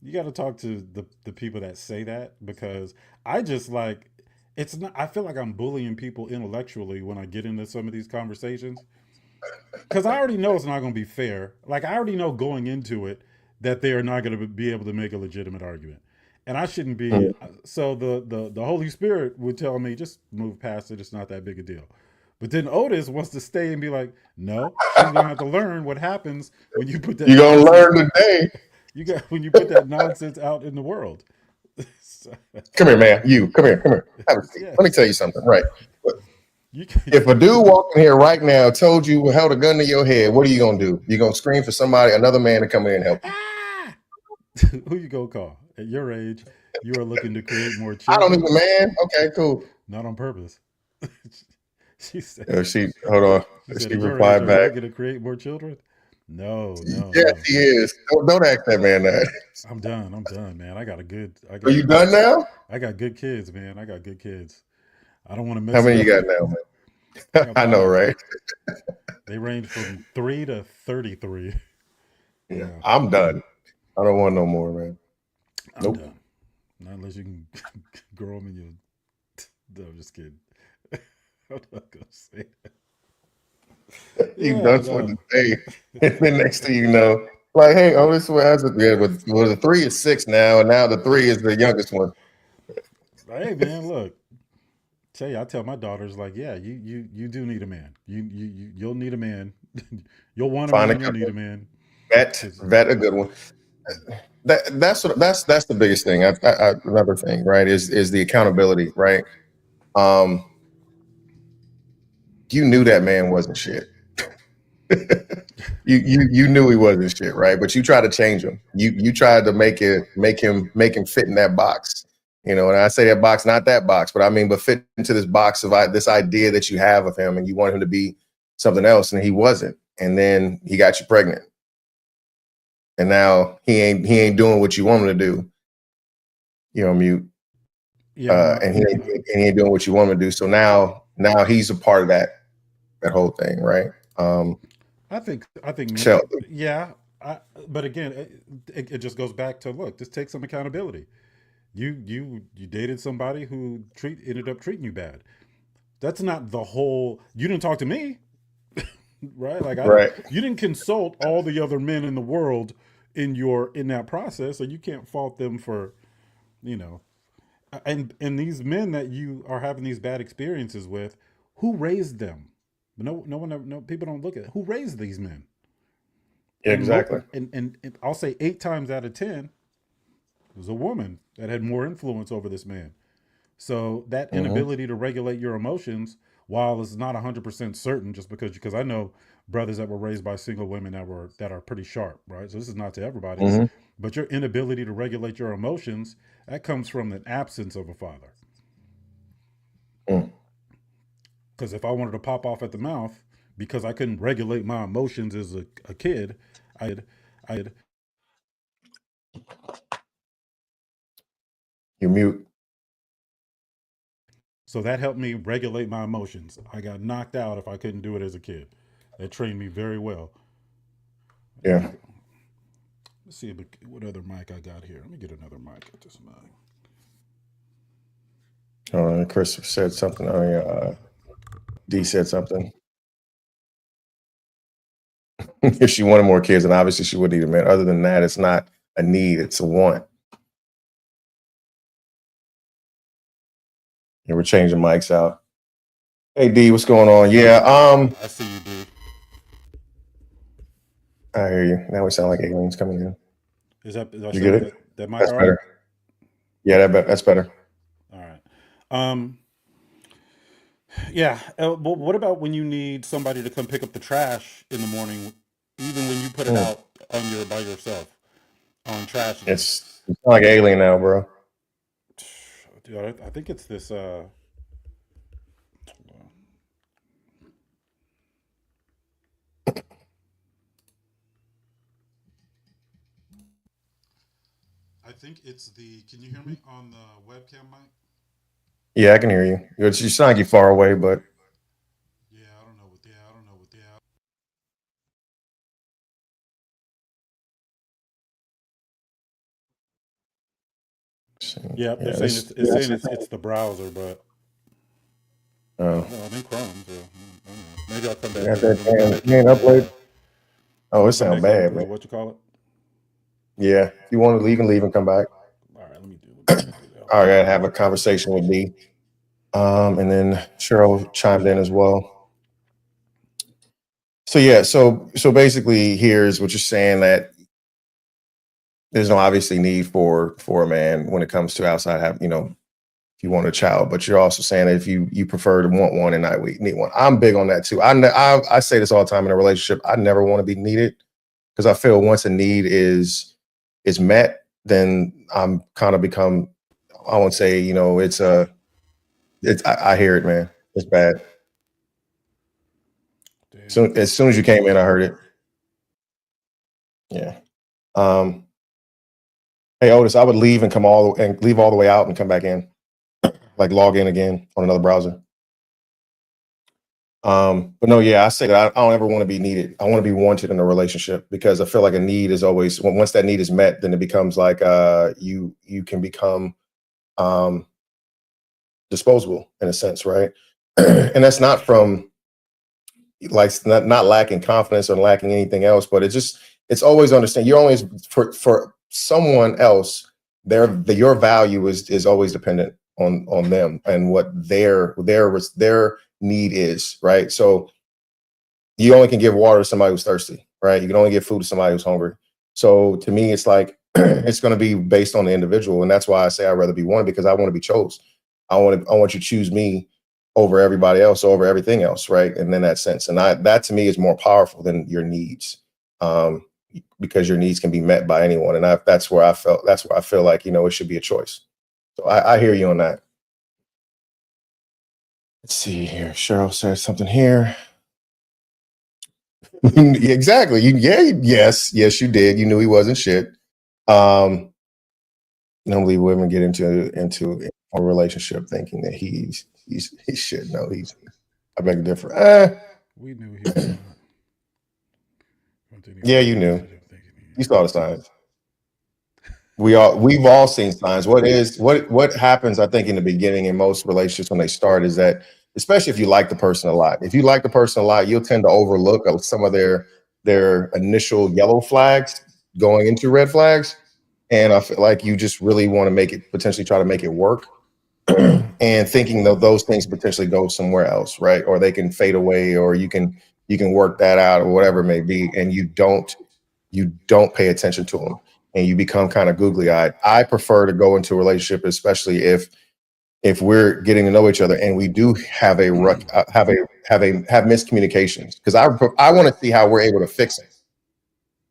you got to talk to the people that say that because I just like it's not. I feel like I'm bullying people intellectually when I get into some of these conversations because I already know it's not going to be fair. Like I already know going into it that they are not going to be able to make a legitimate argument, and I shouldn't be. Mm. So the Holy Spirit would tell me just move past it. It's not that big a deal. But then Otis wants to stay and be like, no, she's gonna have to learn what happens when you put that You gonna nonsense. learn today. You got when you put that nonsense out in the world. So, Come here, man. You come here. Come here. Have a seat. yeah, Let me tell you something. Right. you can. If a dude walked in here right now, told you, held a gun to your head, what are you gonna do? You gonna scream for somebody, another man, to come in and help you? Ah! Who you go call? At your age, you are looking to create more I don't need children, a man. Okay, cool. not on purpose. she said. She hold on. She said, She at your age, replied are you back. looking to create more children? No, no, Yes, no. he is. Don't ask that man that. I'm done. I'm done, man. I got a good. I Are got. you done now? I got good kids, man. I got good kids. I don't want to How mess it many you up. got now, I man? got I know, five. right? They range from 3 to 33. Yeah, Yeah, I'm done. I don't want no more, man. I'm Nope. done. Not unless you can grow them in your. No, I'm just kidding. I'm not gonna say that. You Yeah, done for no. the day. And then next thing you know, like, hey, oh, this one has it. Yeah, but well, the 3 is 6 now, and now the 3 is the youngest one. Hey, man, look. Tell you, I tell my daughters like, yeah, you do need a man. You'll need a man. You'll want a Find a man. You'll good need one. a man. Vet, 'Cause- vet a good one. That's the biggest thing. Another thing, right, is the accountability, right? Um, you knew that man wasn't shit. You knew he wasn't shit, right? But you tried to change him. You tried to make him fit in that box. You know, and I say that box, not that box, but I mean, but fit into this box of this idea that you have of him, and you want him to be something else, and he wasn't. And then he got you pregnant, and now he ain't doing what you want him to do. You know, mute, yeah, I'm not. and he ain't doing what you want him to do. So now he's a part of that whole thing, right? I think Shell. yeah. But again, it just goes back to look. Just take some accountability. You dated somebody who ended up treating you bad. That's not the whole. You didn't talk to me, right? Like Right. you didn't consult all the other men in the world in that process, so you can't fault them for you know. And these men that you are having these bad experiences with, who raised them? No one, no people don't look at who raised these men. Yeah, exactly. And I'll say 8 times out of 10, it was a woman that had more influence over this man. So that Hmm. inability to regulate your emotions, while it's not 100% certain, just because I know brothers that were raised by single women that are pretty sharp, right? So this is not to everybody, Hmm. But your inability to regulate your emotions, that comes from the absence of a father. Mm. Because if I wanted to pop off at the mouth because I couldn't regulate my emotions as a kid, I You mute. so that helped me regulate my emotions. I got knocked out if I couldn't do it as a kid. That trained me very well. Yeah. Let's see what other mic I got here. Let me get another mic at this mic. Chris said something. D said something. If she wanted more kids, then obviously she would need a man. Other than that, it's not a need, it's a want. And we're changing mics out. Hey D, what's going on? Yeah, I see you, dude. I hear you. Now we sound like aliens coming in. Is that You get it? that mic That's all right? better. Yeah, that's better. All right. Yeah. But what about when you need somebody to come pick up the trash in the morning, even when you put it out by yourself on trash day? It's like alien now, bro. Dude, I think it's this. I think it's the. Can you hear me on the webcam mic? Yeah, I can hear you. You sound like you're far away, but Yeah, I don't know what. Yeah, I don't know what. Yeah. Yeah, they're saying it's the browser, but oh, I'm in Chrome, so I don't know. Maybe I'll come back. got Let me come that back damn in. upload. Oh, it Come sounds back in bad, through man. what you call it. Yeah, if you want to leave and come back. All right, let me do All right, I gotta have a conversation with D. And then Cheryl chimed in as well. So yeah, so basically, here's what you're saying, that there's no obviously need for a man when it comes to outside have, if you want a child, but you're also saying that if you prefer to want one and not need one. I'm big on that too. I say this all the time in a relationship. I never want to be needed, because I feel once a need is met, then I'm kind of become, I won't say, I hear it, man. It's bad. So as soon as you came in, I heard it. Yeah. Hey Otis, I would leave and leave all the way out and come back in, like log in again on another browser. But no, yeah, I say that I don't ever want to be needed. I want to be wanted in a relationship, because I feel like a need is always, once that need is met, then it becomes like you can become disposable in a sense, right? And that's not from like not lacking confidence or lacking anything else, but it's always understand you're always for someone else, your value is always dependent on them and what their need is, right? So you only can give water to somebody who's thirsty, right? You can only give food to somebody who's hungry. So to me, it's like it's going to be based on the individual, and that's why I say I'd rather be wanted, because I want to be chose. I want you to choose me over everybody else, over everything else, right? And in that sense, and that to me is more powerful than your needs, because your needs can be met by anyone, and that's where I feel like it should be a choice. So I hear you on that. Let's see here. Cheryl says something here. Exactly. Yes, you did. You knew he wasn't shit. Normally women get into a relationship thinking that he's shit. No, I beg to differ. We knew he was not. Yeah, you knew. You saw the signs. We've all seen signs. What happens, I think, in the beginning in most relationships when they start is that, especially if you like the person a lot, if you like the person a lot, you'll tend to overlook some of their initial yellow flags going into red flags. And I feel like you just really want to potentially try to make it work, and thinking that those things potentially go somewhere else, right? Or they can fade away, or you can work that out, or whatever it may be, and you don't pay attention to them, and you become kind of googly eyed. I prefer to go into a relationship, especially if we're getting to know each other and we do have have miscommunications, because I want to see how we're able to fix it.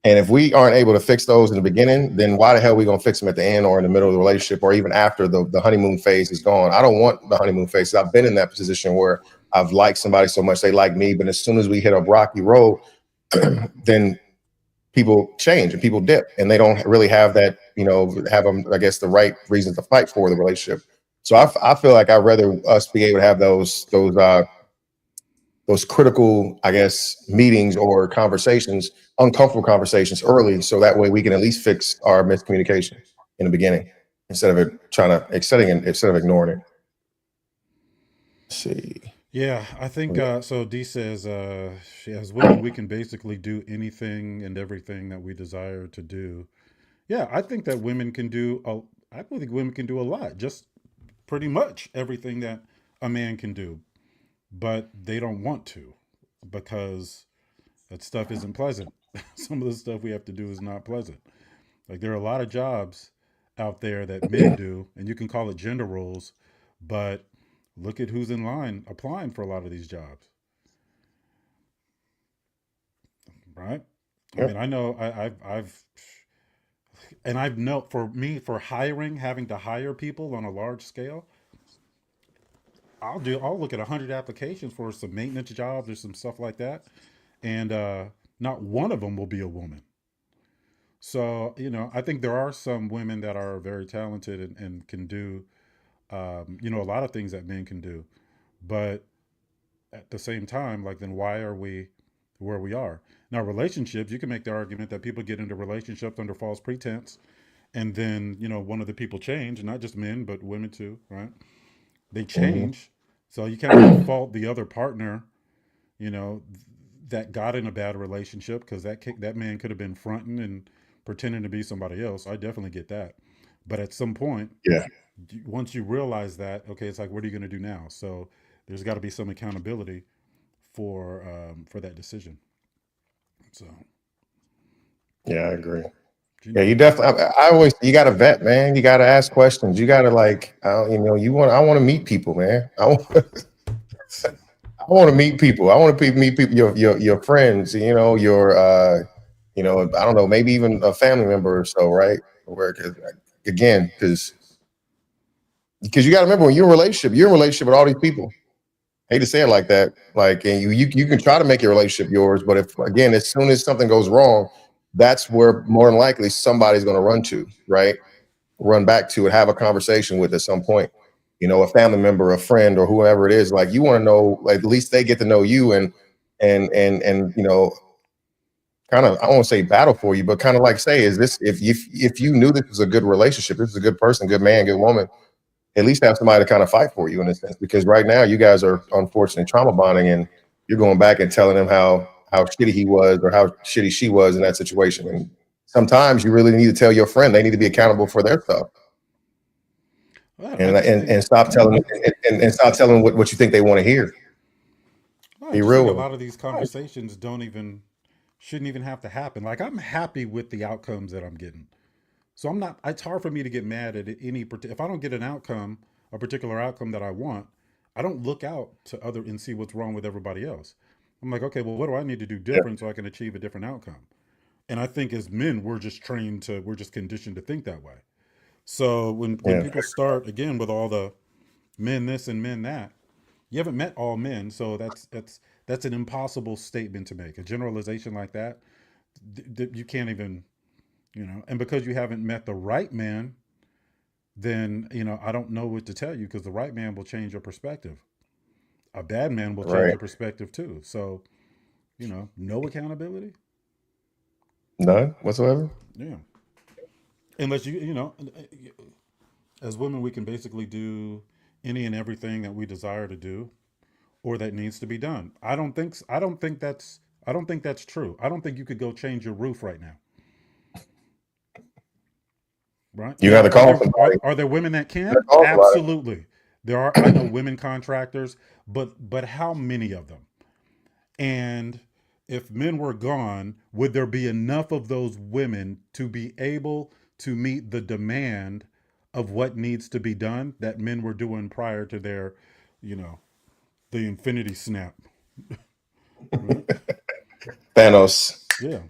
And if we aren't able to fix those in the beginning, then why the hell are we gonna fix them at the end or in the middle of the relationship or even after the honeymoon phase is gone? I don't want the honeymoon phase. I've been in that position where I've liked somebody so much they like me, but as soon as we hit a rocky road, then people change and people dip and they don't really have that, have them, I guess, the right reasons to fight for the relationship. So I feel like I'd rather us be able to have those critical, I guess, meetings or conversations, uncomfortable conversations early, so that way we can at least fix our miscommunication in the beginning instead of ignoring it. Let's see. Yeah, I think so. D says, as women, we can basically do anything and everything that we desire to do. Yeah, I think that women can do. I think women can do a lot, just pretty much everything that a man can do, but they don't want to because that stuff isn't pleasant. Some of the stuff we have to do is not pleasant. Like there are a lot of jobs out there that men do, and you can call it gender roles, but look at who's in line applying for a lot of these jobs, right? I Yep. mean, I know I've known for me for hiring, having to hire people on a large scale. I'll look at 100 applications for some maintenance jobs or some stuff like that, and not one of them will be a woman. So I think there are some women that are very talented and can do a lot of things that men can do, but at the same time, like then why are we where we are now? Relationships, you can make the argument that people get into relationships under false pretense, and then one of the people change, not just men but women too, right? They Mm-hmm. change, so you can't really fault the other partner, you know, that got in a bad relationship because that man could have been fronting and pretending to be somebody else. I definitely get that, but at some point, Yeah. once you realize that, okay, it's like, what are you going to do now? So there's got to be some accountability for that decision. So, Yeah, I agree. you Yeah, know, you definitely. I always, you got to vet, man. You got to ask questions. You got to like, I want to meet people, man. I want to meet people. I want to meet people, your friends. I don't know, maybe even a family member or so, right? Where, again, because you got to remember when you're in a relationship with all these people. Hate to say it like that, like, and you can try to make your relationship yours, but if again, as soon as something goes wrong, that's where more than likely somebody's going to run to, right? Run back to and have a conversation with at some point. A family member, a friend, or whoever it is. Like you want to know, like at least they get to know you and kind of, I won't say battle for you, but kind of like say, is this if you knew this was a good relationship, this is a good person, good man, good woman, at least have somebody to kind of fight for you in a sense. Because right now you guys are unfortunately trauma bonding and you're going back and telling him how shitty he was or how shitty she was in that situation. And sometimes you really need to tell your friend they need to be accountable for their stuff. well, I And just and, think and stop telling and stop telling them what you think they want to hear. well, I Be just real think a with them. lot of these conversations don't even shouldn't even have to happen. Like I'm happy with the outcomes that I'm getting. So I'm not. It's hard for me to get mad at if I don't get an outcome, a particular outcome that I want. I don't look out to other and see what's wrong with everybody else. I'm like, okay, well, what do I need to do Yeah. different so I can achieve a different outcome? And I think as men, we're just conditioned to think that way. So when Yeah. people start again with all the men this and men that, you haven't met all men, so that's an impossible statement to make. A generalization like that, you can't even and because you haven't met the right man, then I don't know what to tell you because the right man will change your perspective. A bad man will change Right. your perspective too. So no accountability. None whatsoever. Yeah, unless as women, we can basically do any and everything that we desire to do or that needs to be done. I don't think that's true. I don't think you could go change your roof right now. Right You got now, to call somebody. are there women that You got to can? call Absolutely, there are. I know women contractors, but how many of them? And if men were gone, would there be enough of those women to be able to meet the demand of what needs to be done that men were doing prior to their, you know, the infinity snap? Right? Thanos. Yeah.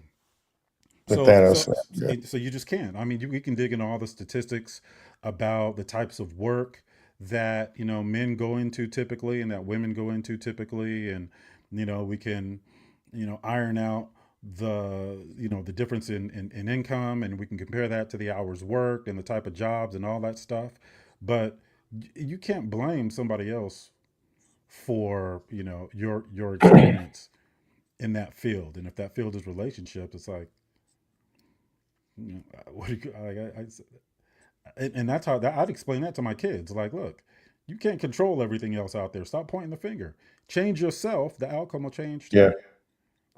The So, Thanos so, snap. Yeah. so you just can't. I mean, we can dig into all the statistics about the types of work that men go into typically, and that women go into typically, and we can, iron out the difference in income, and we can compare that to the hours worked and the type of jobs and all that stuff. But you can't blame somebody else for your experience in that field. And if that field is relationships, it's like, what do you and that's how I'd explain that to my kids. Like, look, you can't control everything else out there. Stop pointing the finger. Change yourself. The outcome will change Yeah. too.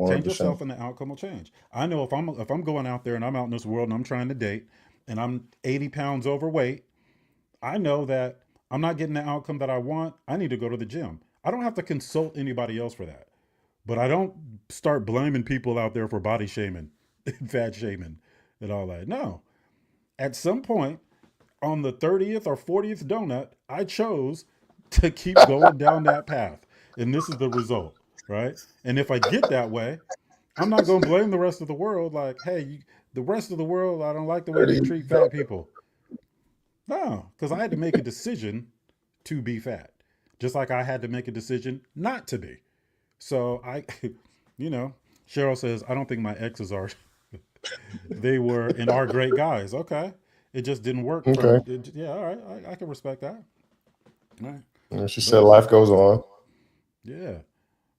Change 100%. yourself, and the outcome will change. I know if I'm going out there and I'm out in this world and I'm trying to date, and I'm 80 pounds overweight, I know that I'm not getting the outcome that I want. I need to go to the gym. I don't have to consult anybody else for that. But I don't start blaming people out there for body shaming, fat shaming, and all that. No. At some point, on the 30th or 40th donut, I chose to keep going down that path. And this is the result, right? And if I get that way, I'm not going to blame the rest of the world like, hey, the rest of the world, I don't like the way they 30. treat fat people. No, because I had to make a decision to be fat, just like I had to make a decision not to be. So you know, Cheryl says, I don't think my exes are, they were and are great guys. Okay. It just didn't work Okay. yeah, all right. I can respect that. All right. And she said But life goes on. yeah,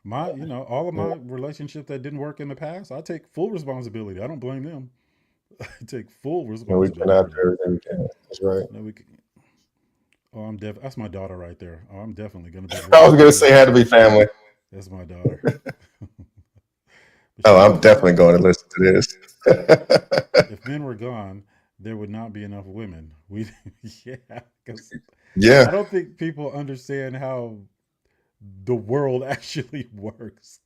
all of Yeah. my relationships that didn't work in the past, I take full responsibility. I don't blame them. I take full And we went responsibility for after that. everything we can. That's right. No, oh, that's my daughter right there. Oh, I'm definitely going to be I working was for gonna say her. it had to be family. That's my daughter. But Oh, she I'm knows what's definitely up. going to listen to this. If men were gone, there would not be enough women. Yeah, because I Yeah. don't think people understand how the world actually works.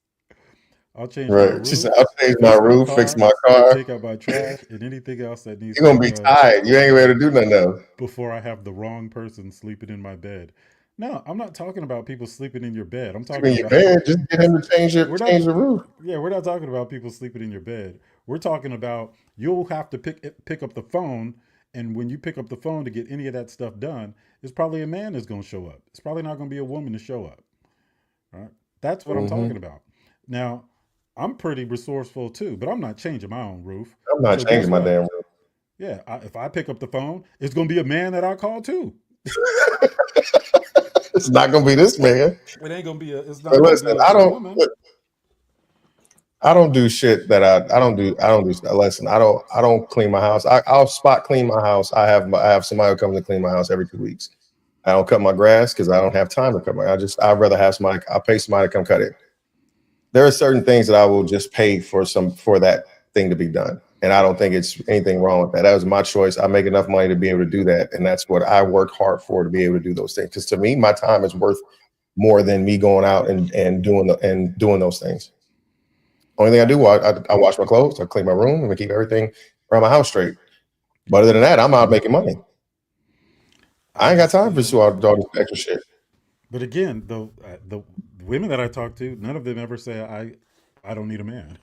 I'll change my Right. She said, roof, I'll change my fix my roof, fix car, my car. take out my trash, and anything else that needs You're to gonna be be done tired. You ain't ready to do nothing else. before I have the wrong person sleeping in my bed. No, I'm not talking about people sleeping in your bed. I'm Sleep talking in your about bed. Just get him to we're not change the roof. yeah, we're not talking about people sleeping in your bed. We're talking about you'll have to pick up the phone, and when you pick up the phone to get any of that stuff done, it's probably a man that's going to show up. It's probably not going to be a woman to show up. Right? That's what I'm talking Hmm. about. Now, I'm pretty resourceful too, but I'm not changing my own roof. I'm not So guess changing my what? damn roof. Yeah, if I pick up the phone, it's going to be a man that I call too. It's not gonna be this man. It ain't going to be it's But not going to listen, be a woman. I don't do shit that I don't do. Listen, I don't clean my house. I'll spot clean my house. I have somebody who comes to clean my house every 2 weeks. I don't cut my grass because I don't have time to cut my. I'd rather have somebody. I'll pay somebody to come cut it. There are certain things that I will just pay for that thing to be done, and I don't think it's anything wrong with that. That was my choice. I make enough money to be able to do that, and that's what I work hard for, to be able to do those things. Because to me, my time is worth more than me going out and doing those things. Only thing I do, I wash my clothes, I clean my room, and I keep everything around my house straight. But other than that, I'm out making money. I I ain't got just, time for all this extra shit. but again, the women that I talk to, none of them ever say I don't need a man.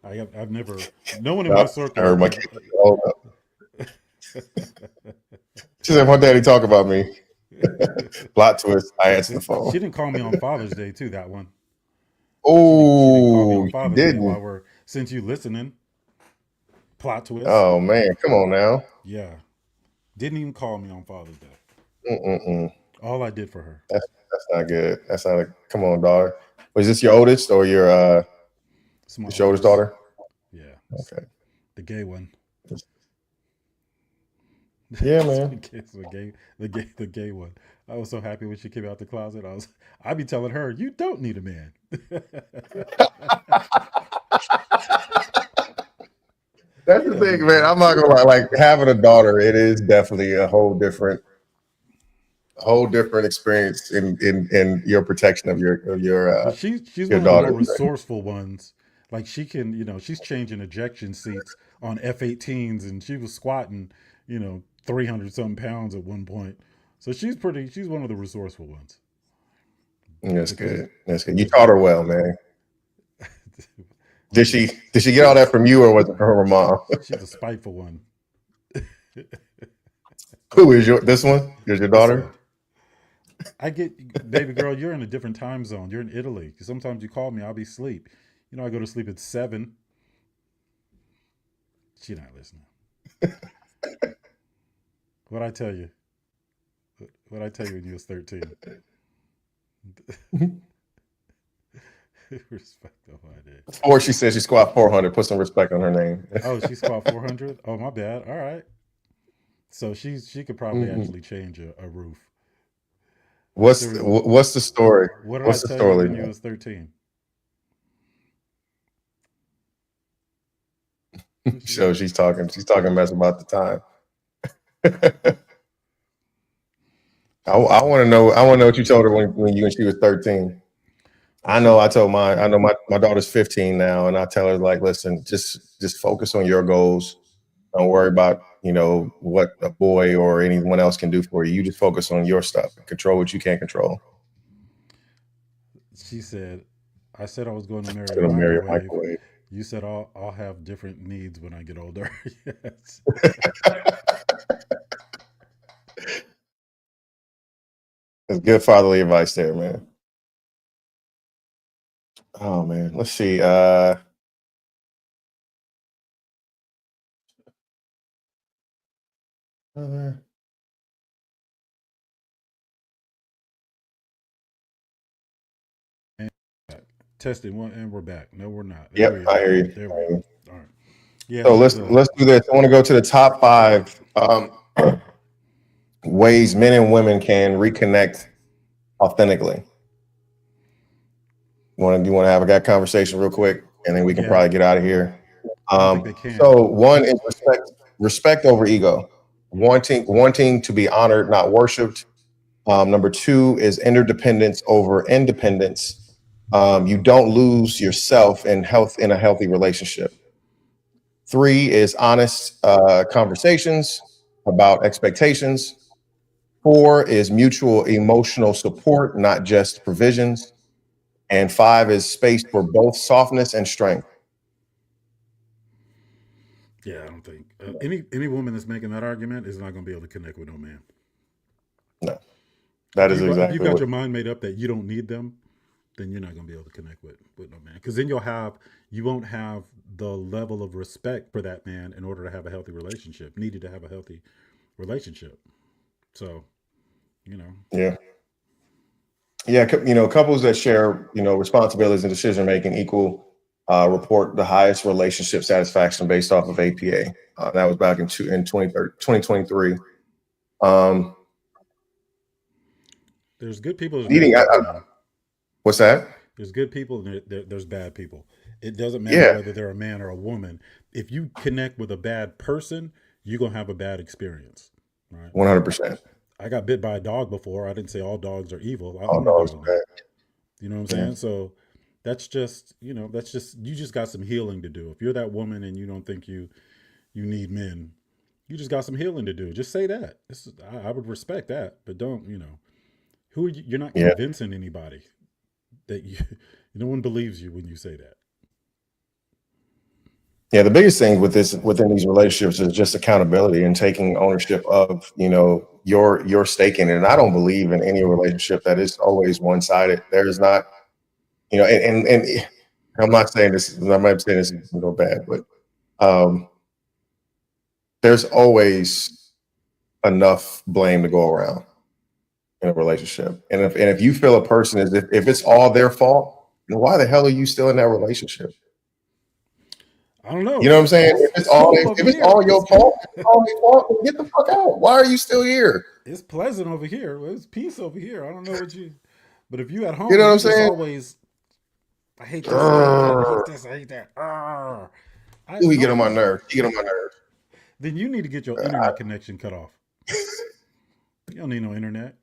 I've never, no one in my I circle heard my has. kid. Hold up. She said, "My daddy talk about me." Plot twist. I answer the phone. She didn't call me on Father's Day too. That one. She didn't call me Oh, on you Father's Day didn't. while we're since you listening. Plot twist. Oh man, come on now. Yeah, didn't even call me on Father's Day. Mm-mm-mm. All I did for her. That's not good. That's not a. Come on, daughter. Was this your oldest or It's my your oldest oldest. daughter? Yeah, Okay. the gay one. Yeah, man. The gay one. I was so happy when she came out the closet. I'd be telling her, you don't need a man. That's You the don't thing, need a man. man. I'm not gonna lie. Like having a daughter, it is definitely a whole different experience in your protection But she's your one of the more daughter. resourceful ones. Like she can, she's changing ejection seats on F-18s, and she was squatting, 300 something pounds at one point. So she's one of the resourceful ones. That's Because good. That's good. You because taught her well, man. Did she get all that from you, or was it her mom? She's a spiteful one. Who is this one? Is your This daughter? one. I get, baby girl, you're in a different time zone. You're in Italy. Sometimes you call me, I'll be asleep. You know, I go to sleep at 7. She not listening. What I tell you? What I tell you when you was 13? Respect the idea. Or she said she squat 400. Put some respect on her name. Oh, she squat 400. Oh, my bad. All right. So she could probably actually change a roof. What's the story? What did What's I the tell you story? when you was 13? So she's talking mess about the time. I want to know what you told her when she was 13. I know my daughter's 15 now, and I tell her, like, listen, just focus on your goals. Don't worry about, what a boy or anyone else can do for you. You just focus on your stuff and control what you can't control. She said, I said I was going to marry Gonna a marry a microwave. microwave. You said I'll have different needs when I get older. Yes. That's good fatherly advice there, man. Oh man, let's see. Testing one, and we're back. No, we're not. Yep, I hear you. There we go. All right. Yeah. So let's do this. I want to go to the top 5 ways men and women can reconnect authentically. Do you want to have that conversation real quick, and then we can probably get out of here. I don't think they can. So one is respect over ego, wanting to be honored, not worshipped. Number 2 is interdependence over independence. You don't lose yourself in a healthy relationship. 3 is honest conversations about expectations. 4 is mutual emotional support, not just provisions. And 5 is space for both softness and strength. Yeah, I don't think any woman that's making that argument is not going to be able to connect with no man. No, that is exactly. If you got your mind made up that you don't need them, then you're not going to be able to connect with no man. Because then you won't have the level of respect for that man in order to have a healthy relationship. Needed to have a healthy relationship. So, Yeah. Couples that share, responsibilities and decision making equal report the highest relationship satisfaction based off of APA. That was back in 2023. There's good people. What's that? There's good people and there's bad people. It doesn't matter whether they're a man or a woman. If you connect with a bad person, you're going to have a bad experience. Right? 100%. I got bit by a dog before. I didn't say all dogs are evil. All dogs are bad. You know what I'm saying? So that's just, you just got some healing to do. If you're that woman and you don't think you need men, you just got some healing to do. Just say that. I would respect that, but don't, you're not convincing anybody that no one believes you when you say that. Yeah, the biggest thing within these relationships is just accountability and taking ownership of, your stake in it. And I don't believe in any relationship that is always one-sided. There is not, and I'm not saying this, I might say this is bad, but there's always enough blame to go around in a relationship. And if you feel a person is if it's all their fault, then why the hell are you still in that relationship? I don't know. You know what I'm saying? If it's all your fault, get the fuck out. Why are you still here? It's pleasant over here. It's peace over here. I don't know what you. But if you at home, you know what I'm saying? Always, I hate this. I hate this. I hate that. You get on my nerves. Then you need to get your internet connection cut off. You don't need no internet.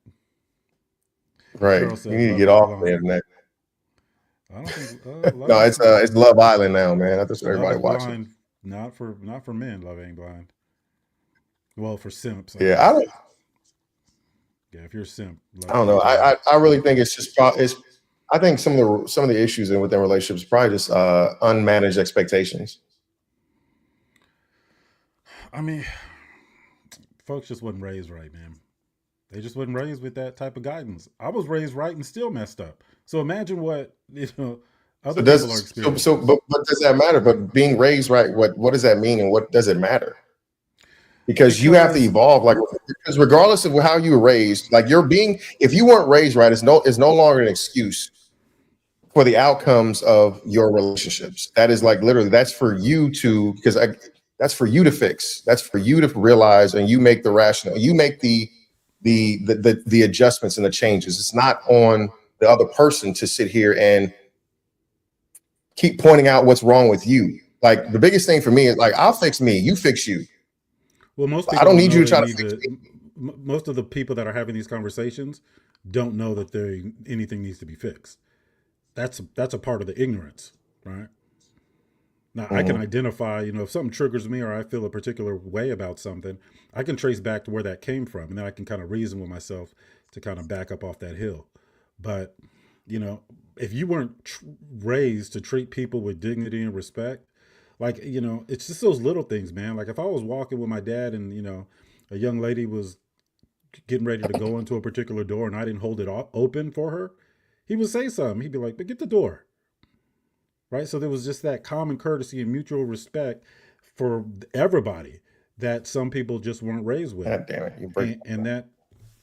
Right. You need to get off the internet. I don't think. No, it's Love Island now, man. That's what everybody watching. Not for men. Love ain't blind. Well, for simps. I don't. Yeah, if you're a simp. I don't know. I really think it's just I think some of the issues within relationships is probably just unmanaged expectations. I mean, folks just wasn't raised right, man. They just wasn't raised with that type of guidance. I was raised right and still messed up. So imagine what So other people are does experiencing. but does that matter? But being raised right, what does that mean, and what does it matter? Because you have to Because evolve, like, because regardless of how you were raised, like you're being, if you weren't raised right, it's no longer an excuse for the outcomes of your relationships. That is like literally that's for you to that's for you to fix. That's for you to realize, and you make the rational, you make the adjustments and the changes. It's not on the other person to sit here and keep pointing out what's wrong with you. Like the biggest thing for me is like, I'll fix me, you fix you. well, most I people don't don't need know you to they try to need fix to. me. Most of the people that are having these conversations don't know that anything needs to be fixed. That's a part of the ignorance, right? Now I can Mhm. identify, if something triggers me or I feel a particular way about something, I can trace back to where that came from, and then I can kind of reason with myself to kind of back up off that hill. But you know, if you weren't raised to treat people with dignity and respect, like it's just those little things, man. Like if I was walking with my dad and a young lady was getting ready to go into a particular door and I didn't hold it open for her, he would say something. He'd be like, "But get the door." Right? So there was just that common courtesy and mutual respect for everybody that some people just weren't raised with. God damn it, you break. And that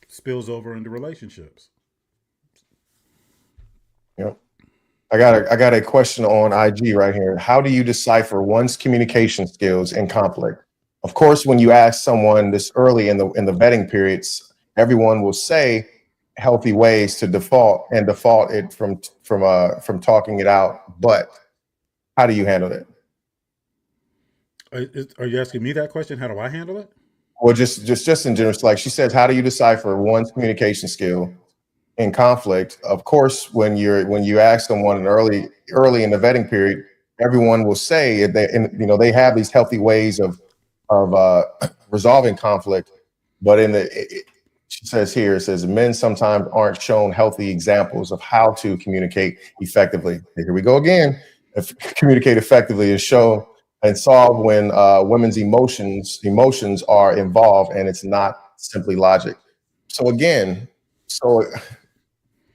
spills over into relationships. You know, I got a question on IG right here. How do you decipher one's communication skills in conflict? Of course, when you ask someone this early in the vetting periods, everyone will say healthy ways to default it from talking it out. But how do you handle it? Are you asking me that question? How do I handle it? Well, just in general, like she says, how do you decipher one's communication skill in conflict? Of course, when you ask someone early in the vetting period, everyone will say they have these healthy ways of resolving conflict. But she says here, it says men sometimes aren't shown healthy examples of how to communicate effectively. Here we go again. If communicate effectively is show and solve when women's emotions are involved, and it's not simply logic. So again, so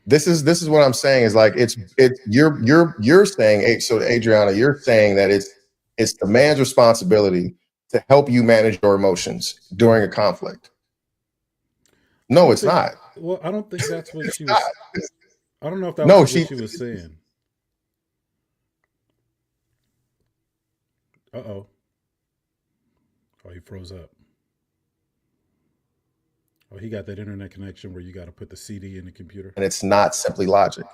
this is what I'm saying is like it's you're saying, so Adriana, you're saying that it's the man's responsibility to help you manage your emotions during a conflict. I No, don't it's think. not. Well, I don't think that's what It's she not. was. I don't know if that No, was what she she was saying. Uh oh. Oh, he froze up. Oh, he got that internet connection where you got to put the CD in the computer. and it's not simply logic.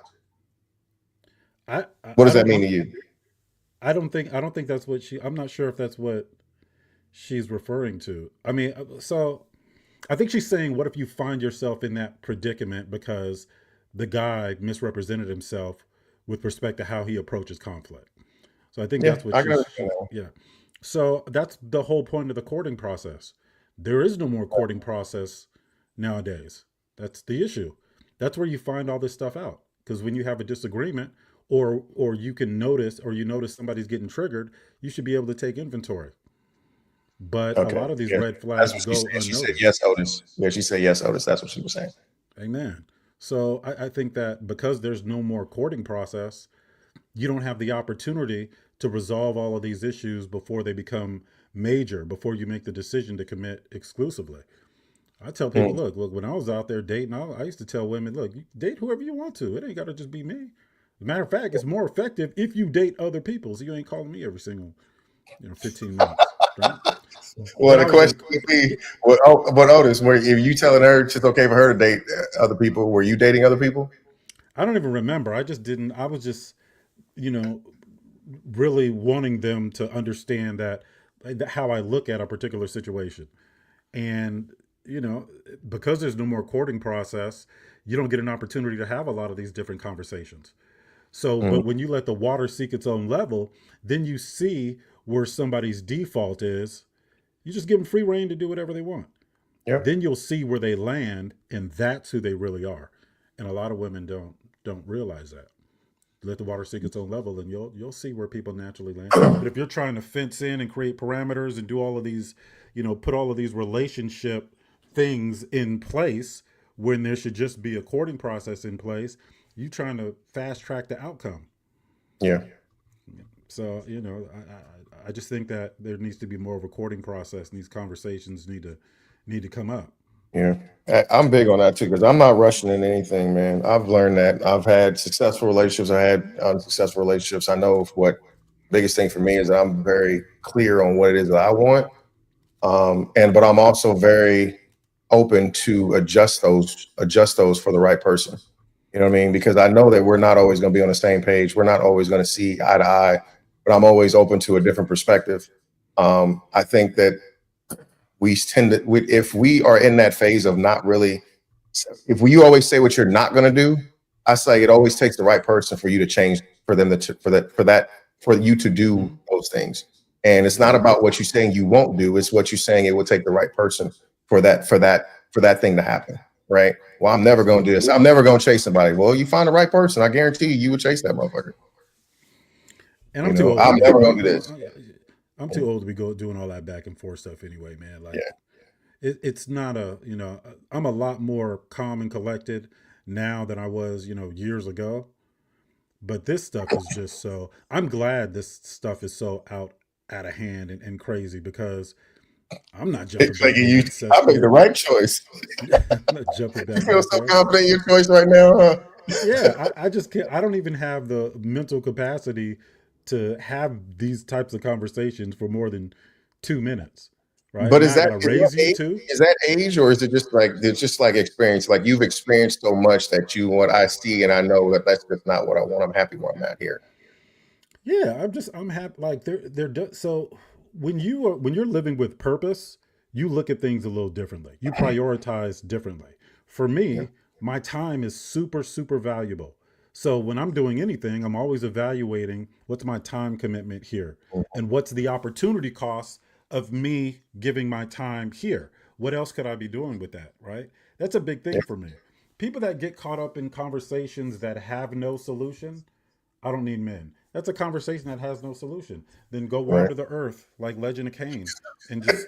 I I, What I does that don't mean I'm, to you? I don't think that's what she. I'm not sure if that's what she's referring to. I mean, so I think she's saying, what if you find yourself in that predicament because the guy misrepresented himself with respect to how he approaches conflict? So I think Yeah, that's what I got she's, it. yeah. So that's the whole point of the courting process. There is no more courting process nowadays. That's the issue. That's where you find all this stuff out. Because when you have a disagreement, or you can notice, or you notice somebody's getting triggered, you should be able to take inventory. But a Okay. lot of these Yeah. red That's flags what she go said. She said unnoticed. yes, Otis. Yeah, she said yes, Otis. That's what she was saying. Amen. So I think that because there's no more courting process, you don't have the opportunity to resolve all of these issues before they become major, before you make the decision to commit exclusively. I tell people, Hmm. look, when I was out there dating, I used to tell women, look, you date whoever you want to. It ain't got to just be me. As a matter of fact, it's more effective if you date other people. So you ain't calling me every single, 15 minutes, right? Well, But the I was question like, would be, yeah, but Otis, were if you telling her it's okay for her to date other people, were you dating other people? I don't even remember. I just didn't. I was just, you know, really wanting them to understand that how I look at a particular situation. And, you know, because there's no more courting process, you don't get an opportunity to have a lot of these different conversations. So, Hmm. but when you let the water seek its own level, then you see where somebody's default is. You just give them free reign to do whatever they want. Yep. Then you'll see where they land, and that's who they really are. And a lot of women don't don't realize that. Let the water seek its own level, and you'll see where people naturally land. But if you're trying to fence in and create parameters and do all of these, put all of these relationship things in place when there should just be a courting process in place, you trying to fast track the outcome. Yeah. So I just think that there needs to be more of a courting process, and these conversations need to come up. Yeah. I'm big on that too, because I'm not rushing into anything, man. I've learned that. I've had successful relationships. I had unsuccessful relationships. I know what biggest thing for me is that I'm very clear on what it is that I want. But I'm also very open to adjust those for the right person. You know what I mean? Because I know that we're not always going to be on the same page. We're not always going to see eye to eye, but I'm always open to a different perspective. I think that if we are in that phase of not really, if you always say what you're not going to do, I say it always takes the right person for you to change, for them to, for you to do those things. And it's not about what you're saying you won't do. It's what you're saying it will take the right person for that thing to happen. Right. Well, I'm never going to do this. I'm never going to chase somebody. Well, you find the right person. I guarantee you would chase that motherfucker. And I'm too old. I'm never going to do this. I'm too old to be doing all that back and forth stuff anyway, man. Like, it's not I'm a lot more calm and collected now than I was, years ago. But this stuff is just so. I'm glad this stuff is so out of hand and crazy, because I'm not jumping back. I made the right choice. I'm not jumping back. You feel so confident in your choice right now, huh? Yeah, I just can't. I don't even have the mental capacity to have these types of conversations for more than 2 minutes. Right? But is that age, or is it just like it's just like experience? Like you've experienced so much that what I see and I know that that's just not what I want. I'm happy where I'm at here. Yeah, I'm happy. Like so when you're living with purpose, you look at things a little differently. You prioritize differently. For me, my time is super, super valuable. So when I'm doing anything, I'm always evaluating what's my time commitment here and what's the opportunity cost of me giving my time here. What else could I be doing with that, right? That's a big thing for me. People that get caught up in conversations that have no solution, I don't need men. That's a conversation that has no solution. Then go wander the earth like Legend of Cain and just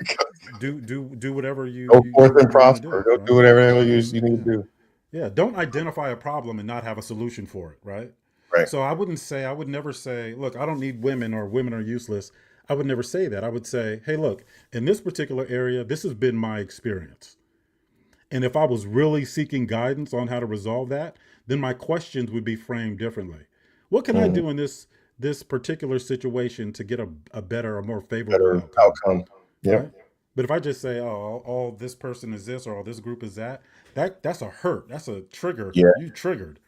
do whatever you go forth and Do, prosper. Go right? do whatever you need to do. Yeah, don't identify a problem and not have a solution for it, right? Right. So I would never say, look, I don't need women, or women are useless. I would never say that. I would say, hey, look, in this particular area, this has been my experience. And if I was really seeking guidance on how to resolve that, then my questions would be framed differently. What can I do in this particular situation to get a better, a more favorable outcome? Yeah. Right? But if I just say, oh, all this person is this, or all this group is that's a hurt. That's a trigger. Yeah. You triggered.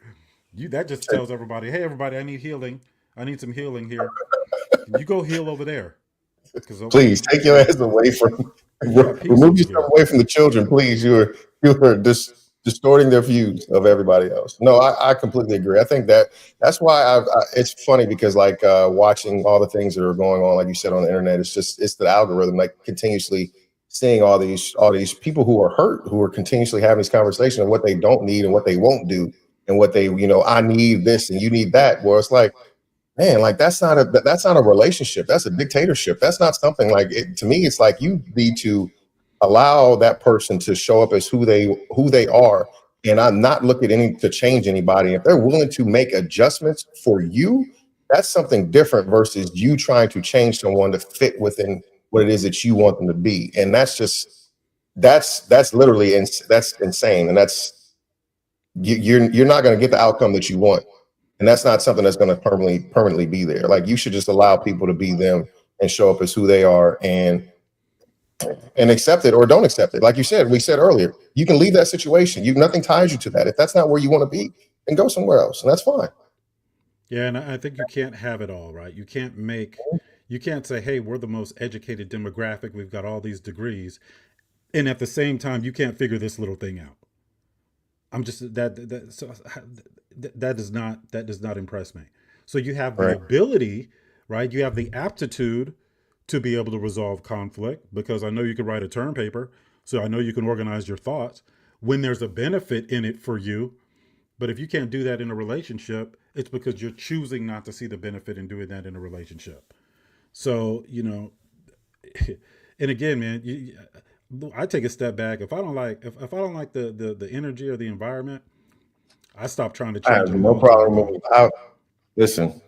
That just tells everybody, hey, everybody, I need healing. I need some healing here. You go heal over there. Please take your ass away from. Remove yourself away from the children, please. You are distorting their views of everybody else. No, I completely agree. I think that's why it's funny because like watching all the things that are going on, like you said on the internet, it's the algorithm, like continuously seeing all these people who are hurt, who are continuously having this conversation of what they don't need and what they won't do, and what they, I need this and you need that. Well, it's like, man, like that's not a relationship. That's a dictatorship. That's not something like it. To me, it's like you need to allow that person to show up as who they are, and I'm not looking to change anybody. If they're willing to make adjustments for you, that's something different versus you trying to change someone to fit within what it is that you want them to be. And that's literally that's insane, and you're not going to get the outcome that you want. And that's not something that's going to permanently be there. Like you should just allow people to be them and show up as who they are, and accept it or don't accept it. Like we said earlier, you can leave that situation. Nothing ties you to that. If that's not where you want to be, then go somewhere else, and that's fine. Yeah, and I think you can't have it all, right? You can't say, hey, we're the most educated demographic. We've got all these degrees, and at the same time, you can't figure this little thing out. I'm just that does not impress me. So you have the ability, right? You have the aptitude to be able to resolve conflict, because I know you can write a term paper, so I know you can organize your thoughts. When there's a benefit in it for you, But if you can't do that in a relationship, it's because you're choosing not to see the benefit in doing that in a relationship. So, and again, man, I take a step back. If I don't like the energy or the environment, I stop trying to I have change it and no go into a problem wall. removing. Listen,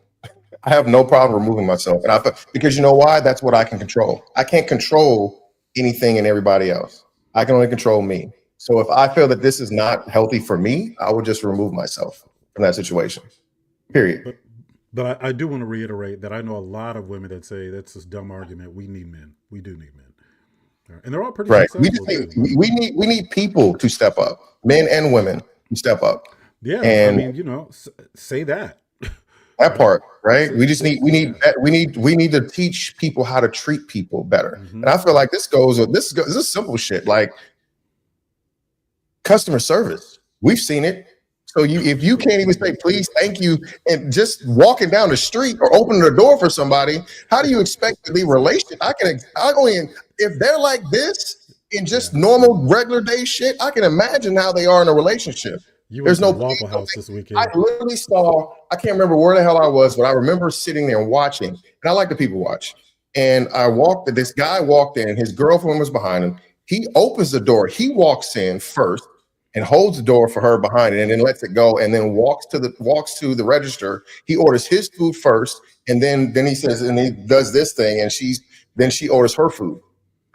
I have no problem removing myself, and because you know why? That's what I can control. I can't control anything in everybody else. I can only control me. So if I feel that this is not healthy for me, I would just remove myself from that situation. Period. But but I do want to reiterate that I know a lot of women that say that's this dumb argument. We need men. We do need men, and they're all pretty Right. We just successful need too. we need people to step up, men and women to step up, Yeah, I and mean, say that, that right? part. Right. We just Say that. we need to teach people how to treat people better. Mm-hmm. And I feel like this is simple shit like customer service. We've seen it. So if you can't even say please, thank you, and just walking down the street or opening the door for somebody, how do you expect to be relation? I only if they're like this in just Yeah. normal regular day shit, I can imagine how they are in a relationship. You went There's to the no Waffle please, no House thank this you. I weekend. literally saw, I can't remember where the hell I was, but I remember sitting there and watching. And I like to people watch. And this guy walked in, his girlfriend was behind him. He opens the door, he walks in first and holds the door for her behind it and then lets it go and then walks to the register. He orders his food first and then he says, and he does this thing and she orders her food.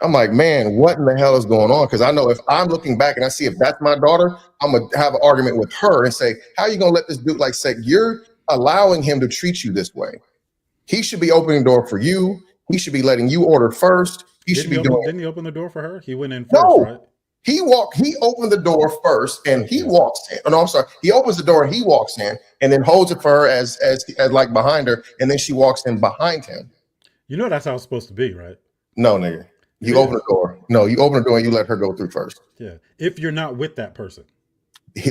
I'm like, man, what in the hell is going on? Because I know if I'm looking back and I see if that's my daughter, I'm gonna have an argument with her and say, how are you gonna let this dude say you're allowing him to treat you this way? He should be opening the door for you. He should be letting you order first. He should be doing Didn't he open the door for her? He went in first, no. right? He opened the door first and he Yeah. walks in. Oh, no, I'm sorry. He opens the door and he walks in and then holds it for her as like behind her. And then she walks in behind him. That's how it's supposed to be, right? No, nigga. You open the door. No, you open the door and you let her go through first. Yeah. If you're not with that person.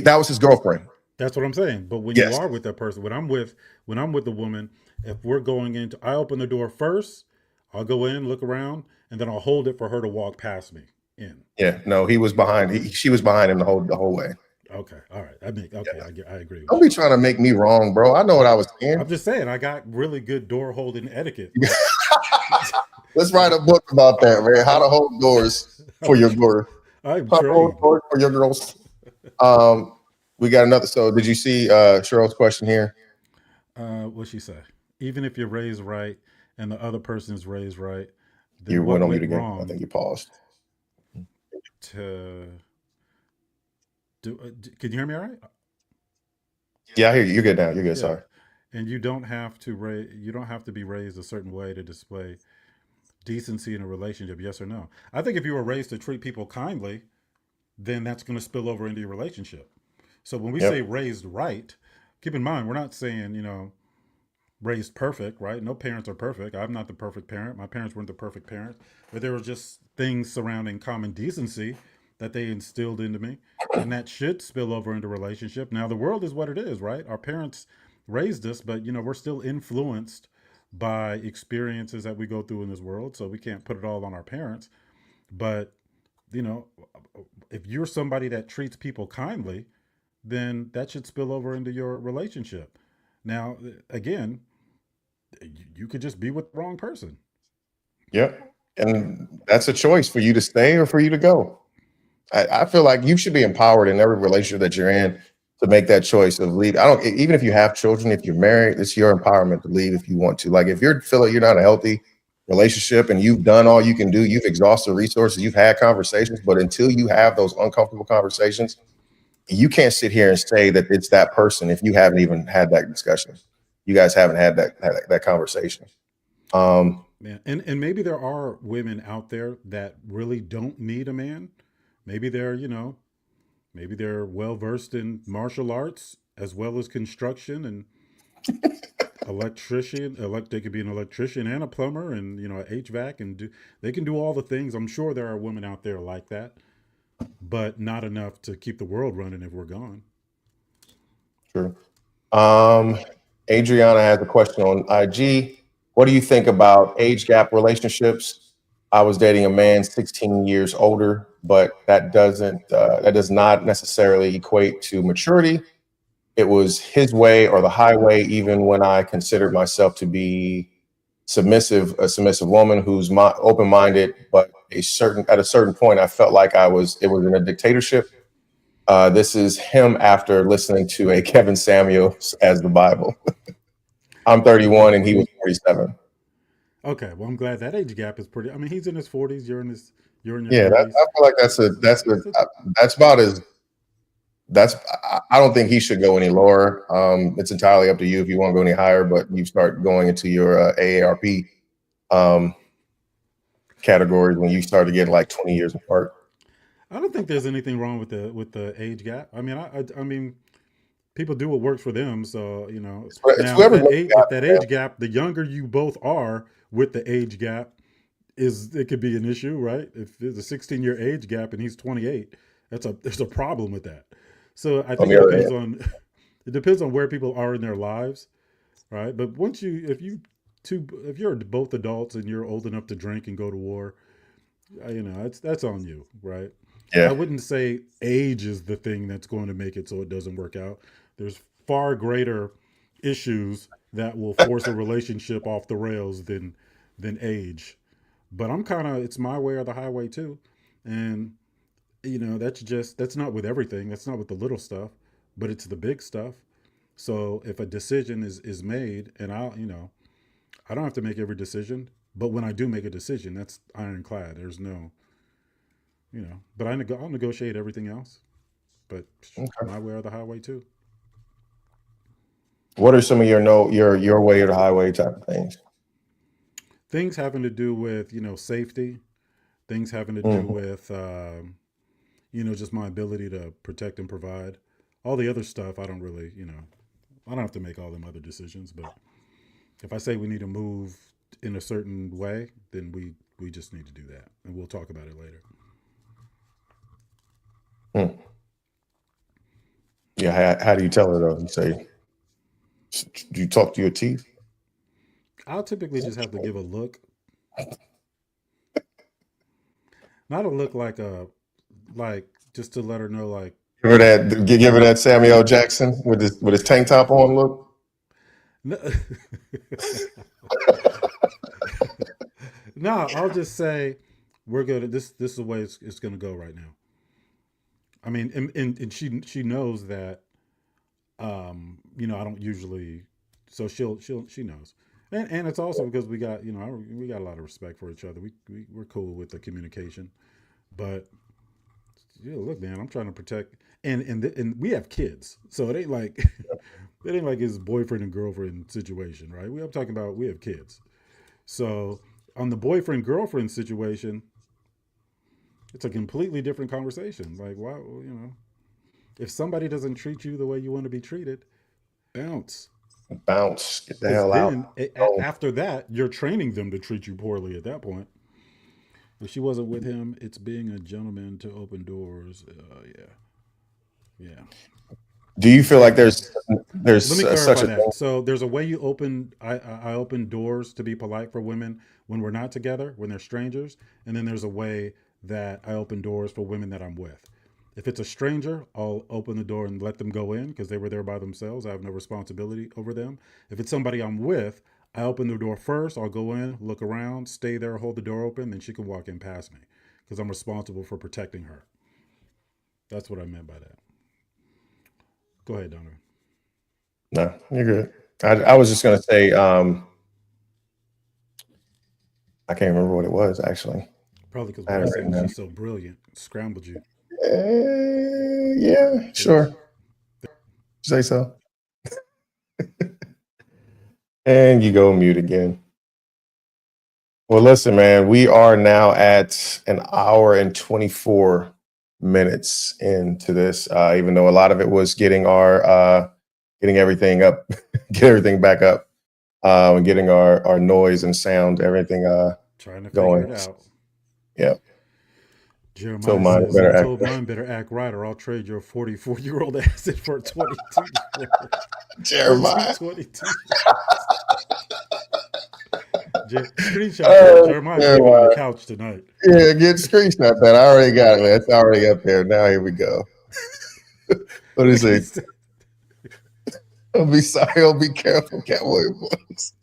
That was his girlfriend. That's what I'm saying. But when Yes. you are with that person, when I'm with the woman, if we're going into, I open the door first, I'll go in, look around, and then I'll hold it for her to walk past me in. Yeah, no, he was behind. She was behind him the whole way. Okay, all right. I agree. Don't be trying to make me wrong, bro. I know what I was saying. I'm just saying, I got really good door holding etiquette. Let's write a book about that, man. How to hold doors for your girl. I'm How to hold doors for your girls. We got another. So, did you see Cheryl's question here? What'd she say? Even if you're raised right and the other person is raised right, then You what went on mute went again. wrong I think you paused. to do? Can you hear me all right? Yeah, I hear you. You're good now. You're good. Yeah. Sorry. And you don't have to be raised a certain way to display decency in a relationship. Yes or no? I think if you were raised to treat people kindly, then that's going to spill over into your relationship. So when we say raised right, keep in mind we're not saying raised perfect, right? No parents are perfect. I'm not the perfect parent. My parents weren't the perfect parents, but there were just things surrounding common decency that they instilled into me, and that should spill over into relationship. Now the world is what it is, right? Our parents raised us, but we're still influenced by experiences that we go through in this world, so we can't put it all on our parents. But if you're somebody that treats people kindly, then that should spill over into your relationship. Now, again, you could just be with the wrong person. Yep. And that's a choice for you to stay or for you to go. I feel like you should be empowered in every relationship that you're in to make that choice of leave. Even if you have children, if you're married, it's your empowerment to leave if you want to. Like if you're feeling you're not a healthy relationship and you've done all you can do, you've exhausted resources, you've had conversations, but until you have those uncomfortable conversations, you can't sit here and say that it's that person if you haven't even had that discussion. You guys haven't had that conversation. Yeah, and maybe there are women out there that really don't need a man. Maybe they're well versed in martial arts as well as construction and electrician. They could be an electrician and a plumber and an HVAC and they can do all the things. I'm sure there are women out there like that, but not enough to keep the world running if we're gone. True. Adriana has a question on IG. What do you think about age gap relationships? I was dating a man 16 years older, but that does not necessarily equate to maturity. it was his way or the highway, even when I considered myself to be a submissive woman who's open-minded, but at a certain point, I felt like it was in a dictatorship. This is him after listening to a Kevin Samuels as the Bible. I'm 31 and he was 47. Okay, well, I'm glad that age gap is pretty. I mean, he's in his 40s. You're in your Yeah, I 30s. feel like that's about as that's. I don't think he should go any lower. It's entirely up to you if you want to go any higher, but you start going into your AARP categories when you start to get like 20 years apart. I don't think there's anything wrong with the age gap. I mean, I mean, people do what works for them. So It's now whoever if that age gap, the younger you both are with the age gap, it could be an issue, right? If there's a 16-year age gap and he's 28, there's a problem with that. So I think it depends on where people are in their lives, right? But if you're both adults and you're old enough to drink and go to war, that's on you, right? Yeah. I wouldn't say age is the thing that's going to make it so it doesn't work out. There's far greater issues that will force a relationship off the rails than age. But it's my way or the highway too. And that's not with everything. That's not with the little stuff, but it's the big stuff. So if a decision is made, and I don't have to make every decision, but when I do make a decision, that's ironclad. There's no, but I'll negotiate everything else. But my way or the highway too. What are some of your way or the highway type of things? Things having to do with safety, things having to do with just my ability to protect and provide. All the other stuff, I don't really, I don't have to make all them other decisions. But if I say we need to move in a certain way, then we just need to do that, and we'll talk about it later. Yeah, how do you tell her though? You say, do you talk to your teeth? I'll typically just have to give a look, not a look like just to let her know, like Give her that Samuel L. Jackson with his tank top on look. no, no, I'll just say we're good. This is the way it's going to go right now. I mean, and she knows that, I don't usually, so she knows, and it's also because we got a lot of respect for each other. We're cool with the communication, but look, man, I'm trying to protect, and we have kids, so it ain't like it ain't like his boyfriend and girlfriend situation, right? I'm talking about we have kids, so on the boyfriend girlfriend situation, it's a completely different conversation. Like, why, if somebody doesn't treat you the way you want to be treated, bounce. Get the hell out. Then after that, you're training them to treat you poorly at that point. If she wasn't with him, it's being a gentleman to open doors. Yeah. Do you feel like there's Let me clarify such a that. thing? So there's a way you open. I open doors to be polite for women when we're not together, when they're strangers, and then there's a way that I open doors for women that I'm with. If it's a stranger, I'll open the door and let them go in because they were there by themselves. I have no responsibility over them. If it's somebody I'm with, I open the door first. I'll go in, look around, stay there, hold the door open, then she can walk in past me because I'm responsible for protecting her. That's what I meant by that. Go ahead, Donovan. No, you're good. I was just gonna say, I can't remember what it was actually. Probably because I had what it I said written was down. just so brilliant. Scrambled you. Yeah, sure. Say so. And you go mute again. Well, listen, man, we are now at an hour and 24 minutes into this, even though a lot of it was getting everything up, get everything back up, and getting our noise and sound, everything Trying to going. figure it out. Yeah. Jeremiah So mine says, better I act. told mine better act right or I'll trade your 44-year-old asset for a 22-year-old. Jeremiah. 22. Screenshot that. Jeremiah's sleeping on the couch tonight. Yeah, get screenshot that. I already got it. It's already up there. Now here we go. What is it? be sorry. He'll be careful, Cowboy boys.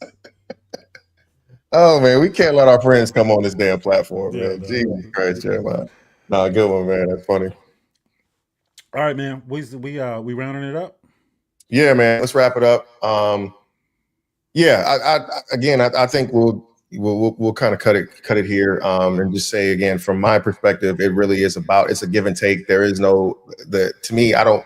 Oh man, we can't let our friends come on this damn platform, Yeah, man. no. Jesus Christ, Jeremiah. Nah, good one, man. That's funny. All right, man. We rounding it up. Yeah, man. Let's wrap it up. Yeah, I think we'll kind of cut it here, and just say again, from my perspective, it really is about, it's a give and take. There is no, to me, I don't,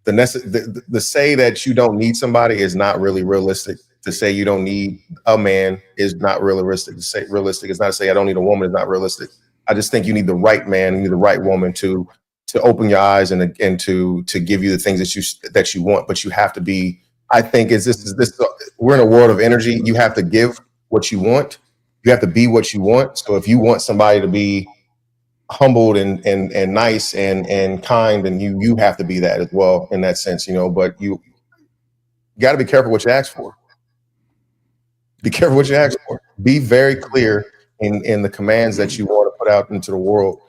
the say that you don't need somebody is not really realistic. To say you don't need a man is not realistic. To say realistic is not to say I don't need a woman is not realistic. I just think you need the right man, you need the right woman to open your eyes and to give you the things that you want. But you have to be. I think we're in a world of energy. You have to give what you want. You have to be what you want. So if you want somebody to be humbled and nice and kind, and you have to be that as well in that sense, but you got to be careful what you ask for. Be careful what you ask for. Be very clear in the commands that you want to put out into the world,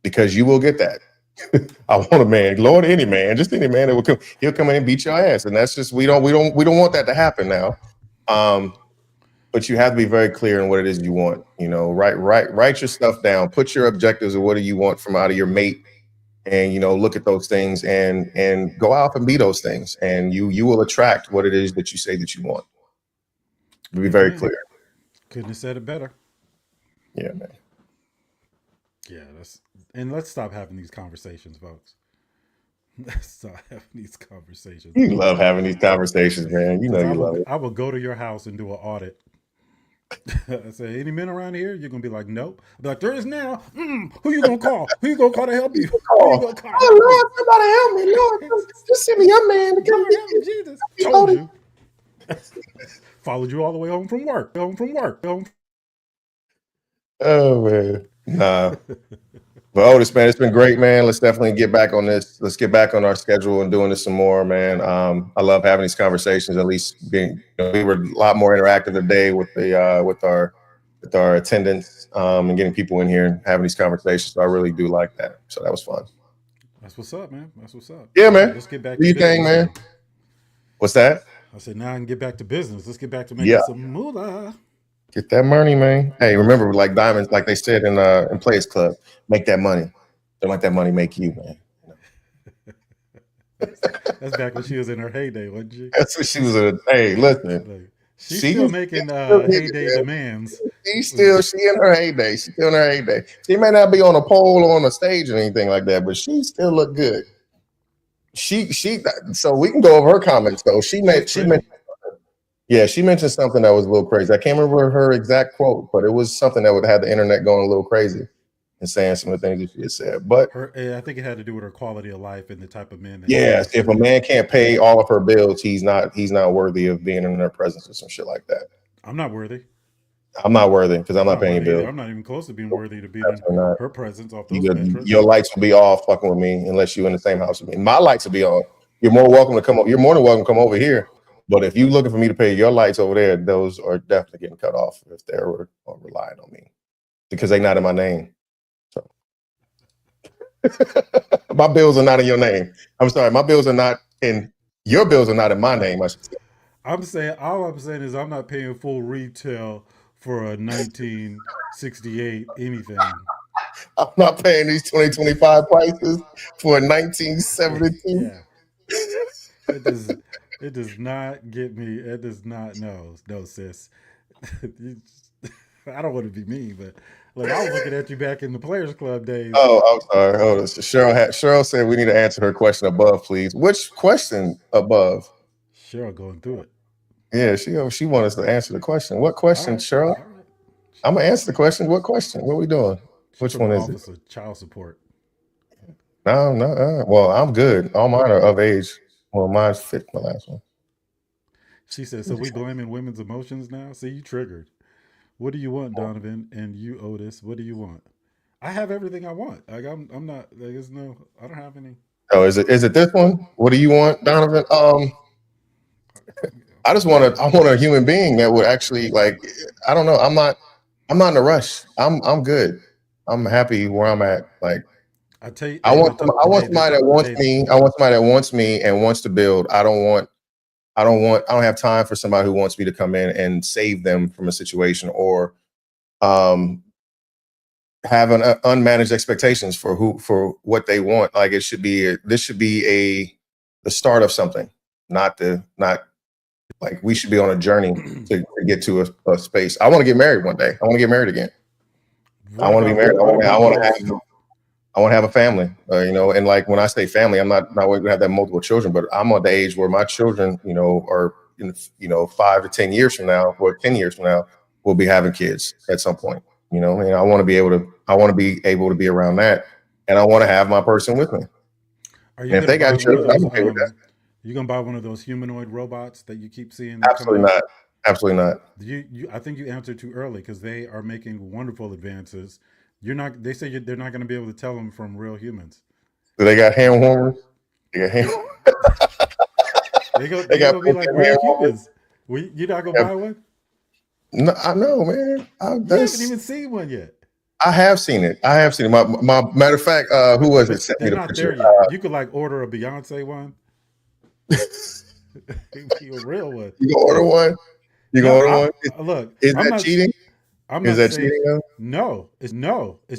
because you will get that. I want a man, Lord, any man, just any man that will come. He'll come in and beat your ass, and that's just we don't want that to happen now. But you have to be very clear in what it is you want. Write your stuff down. Put your objectives of what do you want from out of your mate, and look at those things and go out and be those things, and you will attract what it is that you say that you want. Be very clear. Couldn't have said it better. Yeah, man. Yeah, and let's stop having these conversations, folks. Let's stop having these conversations. You love having these conversations, man. You love it. I will go to your house and do an audit. I say, any men around here? You're gonna be like, nope. I'll be like, there is now. Who you gonna call? Who you gonna call to help you? Who you gonna call? Oh Lord, somebody help me, Lord! Just send me your man to come Lord, help me, Jesus. Told you. Followed you all the way home from work. Oh man, nah. But Otis, man, it's been great, man. Let's definitely get back on this. Let's get back on our schedule and doing this some more, man. I love having these conversations. At least we were a lot more interactive today with our attendance, and getting people in here and having these conversations. So I really do like that. So that was fun. That's what's up, man. That's what's up. Yeah, man. Let's get back to business, thing, man. What's that? I said, now I can get back to business. Let's get back to making some moolah. Get that money, man. Hey, remember, like diamonds, like they said in Players Club, make that money. Don't let that money make you, man. That's back when she was in her heyday, wasn't she? That's when she was in. Hey, listen. Like, she's still making heyday demands. She in her heyday. She's still in her heyday. She may not be on a pole or on a stage or anything like that, but she still look good. So we can go over her comments though. She mentioned something that was a little crazy. I can't remember her exact quote, but it was something that would have the internet going a little crazy and saying some of the things that she had said. But I think it had to do with her quality of life and the type of man that if a man can't pay all of her bills, he's not worthy of being in her presence or some shit like that. I'm not worthy. I'm not worthy because I'm not paying bills. I'm not even close to being worthy to be in her presence off those metrics. Your lights will be off fucking with me unless you're in the same house with me. My lights will be on. You're more welcome to come over. You're more than welcome to come over here. But if you're looking for me to pay your lights over there, those are definitely getting cut off if they're relying on me because they're not in my name. So my bills are not in your name. I'm sorry, my bills are not in your bills are not in my name. I should say. All I'm saying is I'm not paying full retail for a 1968 anything. I'm not paying these 2025 prices for a 1972. Yeah. It does not get me. It does not. No, sis. I don't want to be mean, but like I was looking at you back in the Players Club days. Oh, I'm sorry. Hold on. Cheryl said we need to answer her question above, please. Which question above? Cheryl going through it. Yeah, she wanted us to answer the question. What question, right, Cheryl? Right. I'm gonna answer the question. What question? What are we doing? Which one is it? Of child support. No. Well, I'm good. All mine are of age. Well, mine's fit my last one. She said, so we blaming women's emotions now? See, you triggered. What do you want, Donovan? And you, Otis, what do you want? I have everything I want. Like I'm not, there's no, I don't have any. Oh, is it this one? What do you want, Donovan? I want a human being that would actually I don't know. I'm not in a rush. I'm good. I'm happy where I'm at. Like I tell you, I want somebody that wants me. I want somebody that wants me and wants to build. I don't have time for somebody who wants me to come in and save them from a situation or have unmanaged expectations for what they want. Like this should be the start of something, not like we should be on a journey to get to a space. I want to get married one day. I want to get married again. I want to be married. I want to have a family, and like when I say family, I'm not going to have that multiple children, but I'm at the age where my children, are in, 5 to 10 years from now, or 10 years from now, will be having kids at some point, and I want to be able to be around that. And I want to have my person with me. Are you going to buy one of those? You going to buy one of those humanoid robots that you keep seeing? Absolutely not. Absolutely not. I think you answered too early because they are making wonderful advances. You're not. They say they're not going to be able to tell them from real humans. Do they got hand warmers? They got hand. They gonna be like real humans. You're not gonna buy one? No, I know, man. You haven't even seen one yet. I have seen it. My matter of fact, who was it? Sent me the picture. You could like order a Beyonce one. A real one. You can order one. Look, is that cheating? Is that cheating? No, it's no. So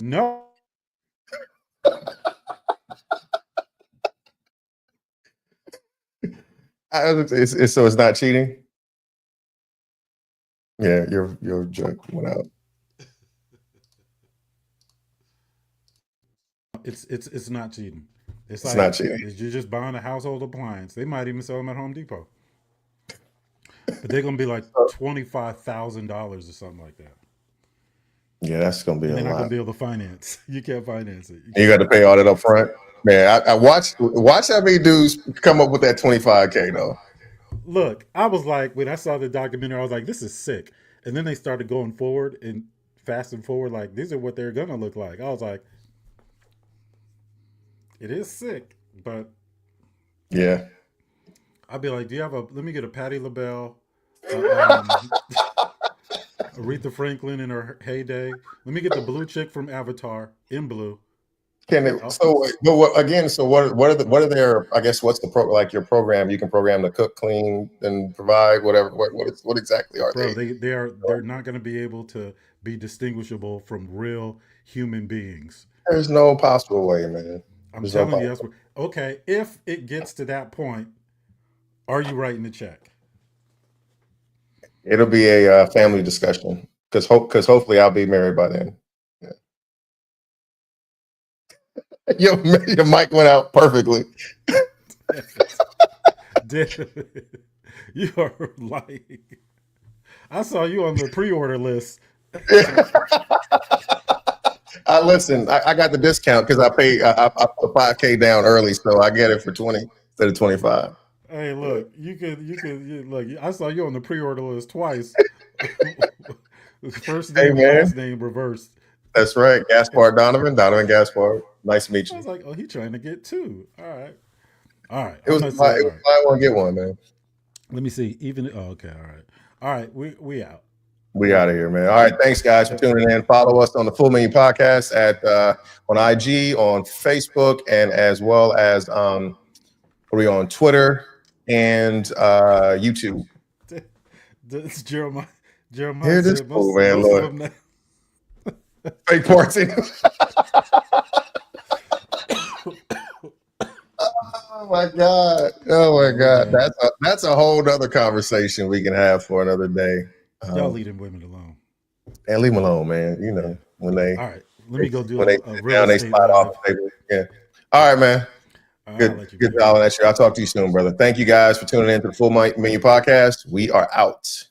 it's not cheating. Yeah, your joke went out. It's not cheating. It's not cheating. You're just buying a household appliance. They might even sell them at Home Depot, but they're gonna be like $25,000 or something like that. Yeah, that's gonna be a lot. They're not gonna be able to finance. You can't finance it. You got to pay all that up front. Man, I watch how many dudes come up with that $25K though. Look, I was like, when I saw the documentary, I was like, this is sick. And then they started going forward and fast and forward, like these are what they're gonna look like. I was like, it is sick, but yeah. I'd be like, let me get a Patti LaBelle, Aretha Franklin in her heyday. Let me get the blue chick from Avatar in blue. What are their, I guess, what's the your program? You can program to cook, clean, and provide whatever. What exactly are they? They're not going to be able to be distinguishable from real human beings. There's no possible way, man. I'm telling you, okay. If it gets to that point, are you writing the check? It'll be a family discussion because hopefully I'll be married by then. Your mic went out perfectly. You are like, I saw you on the pre-order list. Listen, I got the discount because I put $5K down early, so I get it for 20 instead of 25. Hey, look, you could look. I saw you on the pre-order list twice. First name, last name reversed. That's right, Gaspar Donovan Gaspar. Nice to meet you. I was like, oh, he's trying to get two. All right. It was buy one get one, man. Let me see. Okay, all right. We out. We out of here, man. All right, thanks guys for tuning in. Follow us on the Full Menu Podcast on IG, on Facebook, and as well as we're on Twitter and YouTube. It's Jeremiah. Here this cool, man. Look. Fake parts in. Oh my god. That's a whole other conversation we can have for another day. Y'all leave them women alone. And leave them alone, man. When they all right, let me go do a real estate slide off the table. Yeah. All right, man. Good dialing at you. I'll talk to you soon, brother. Thank you guys for tuning in to the Full Menu Podcast. We are out.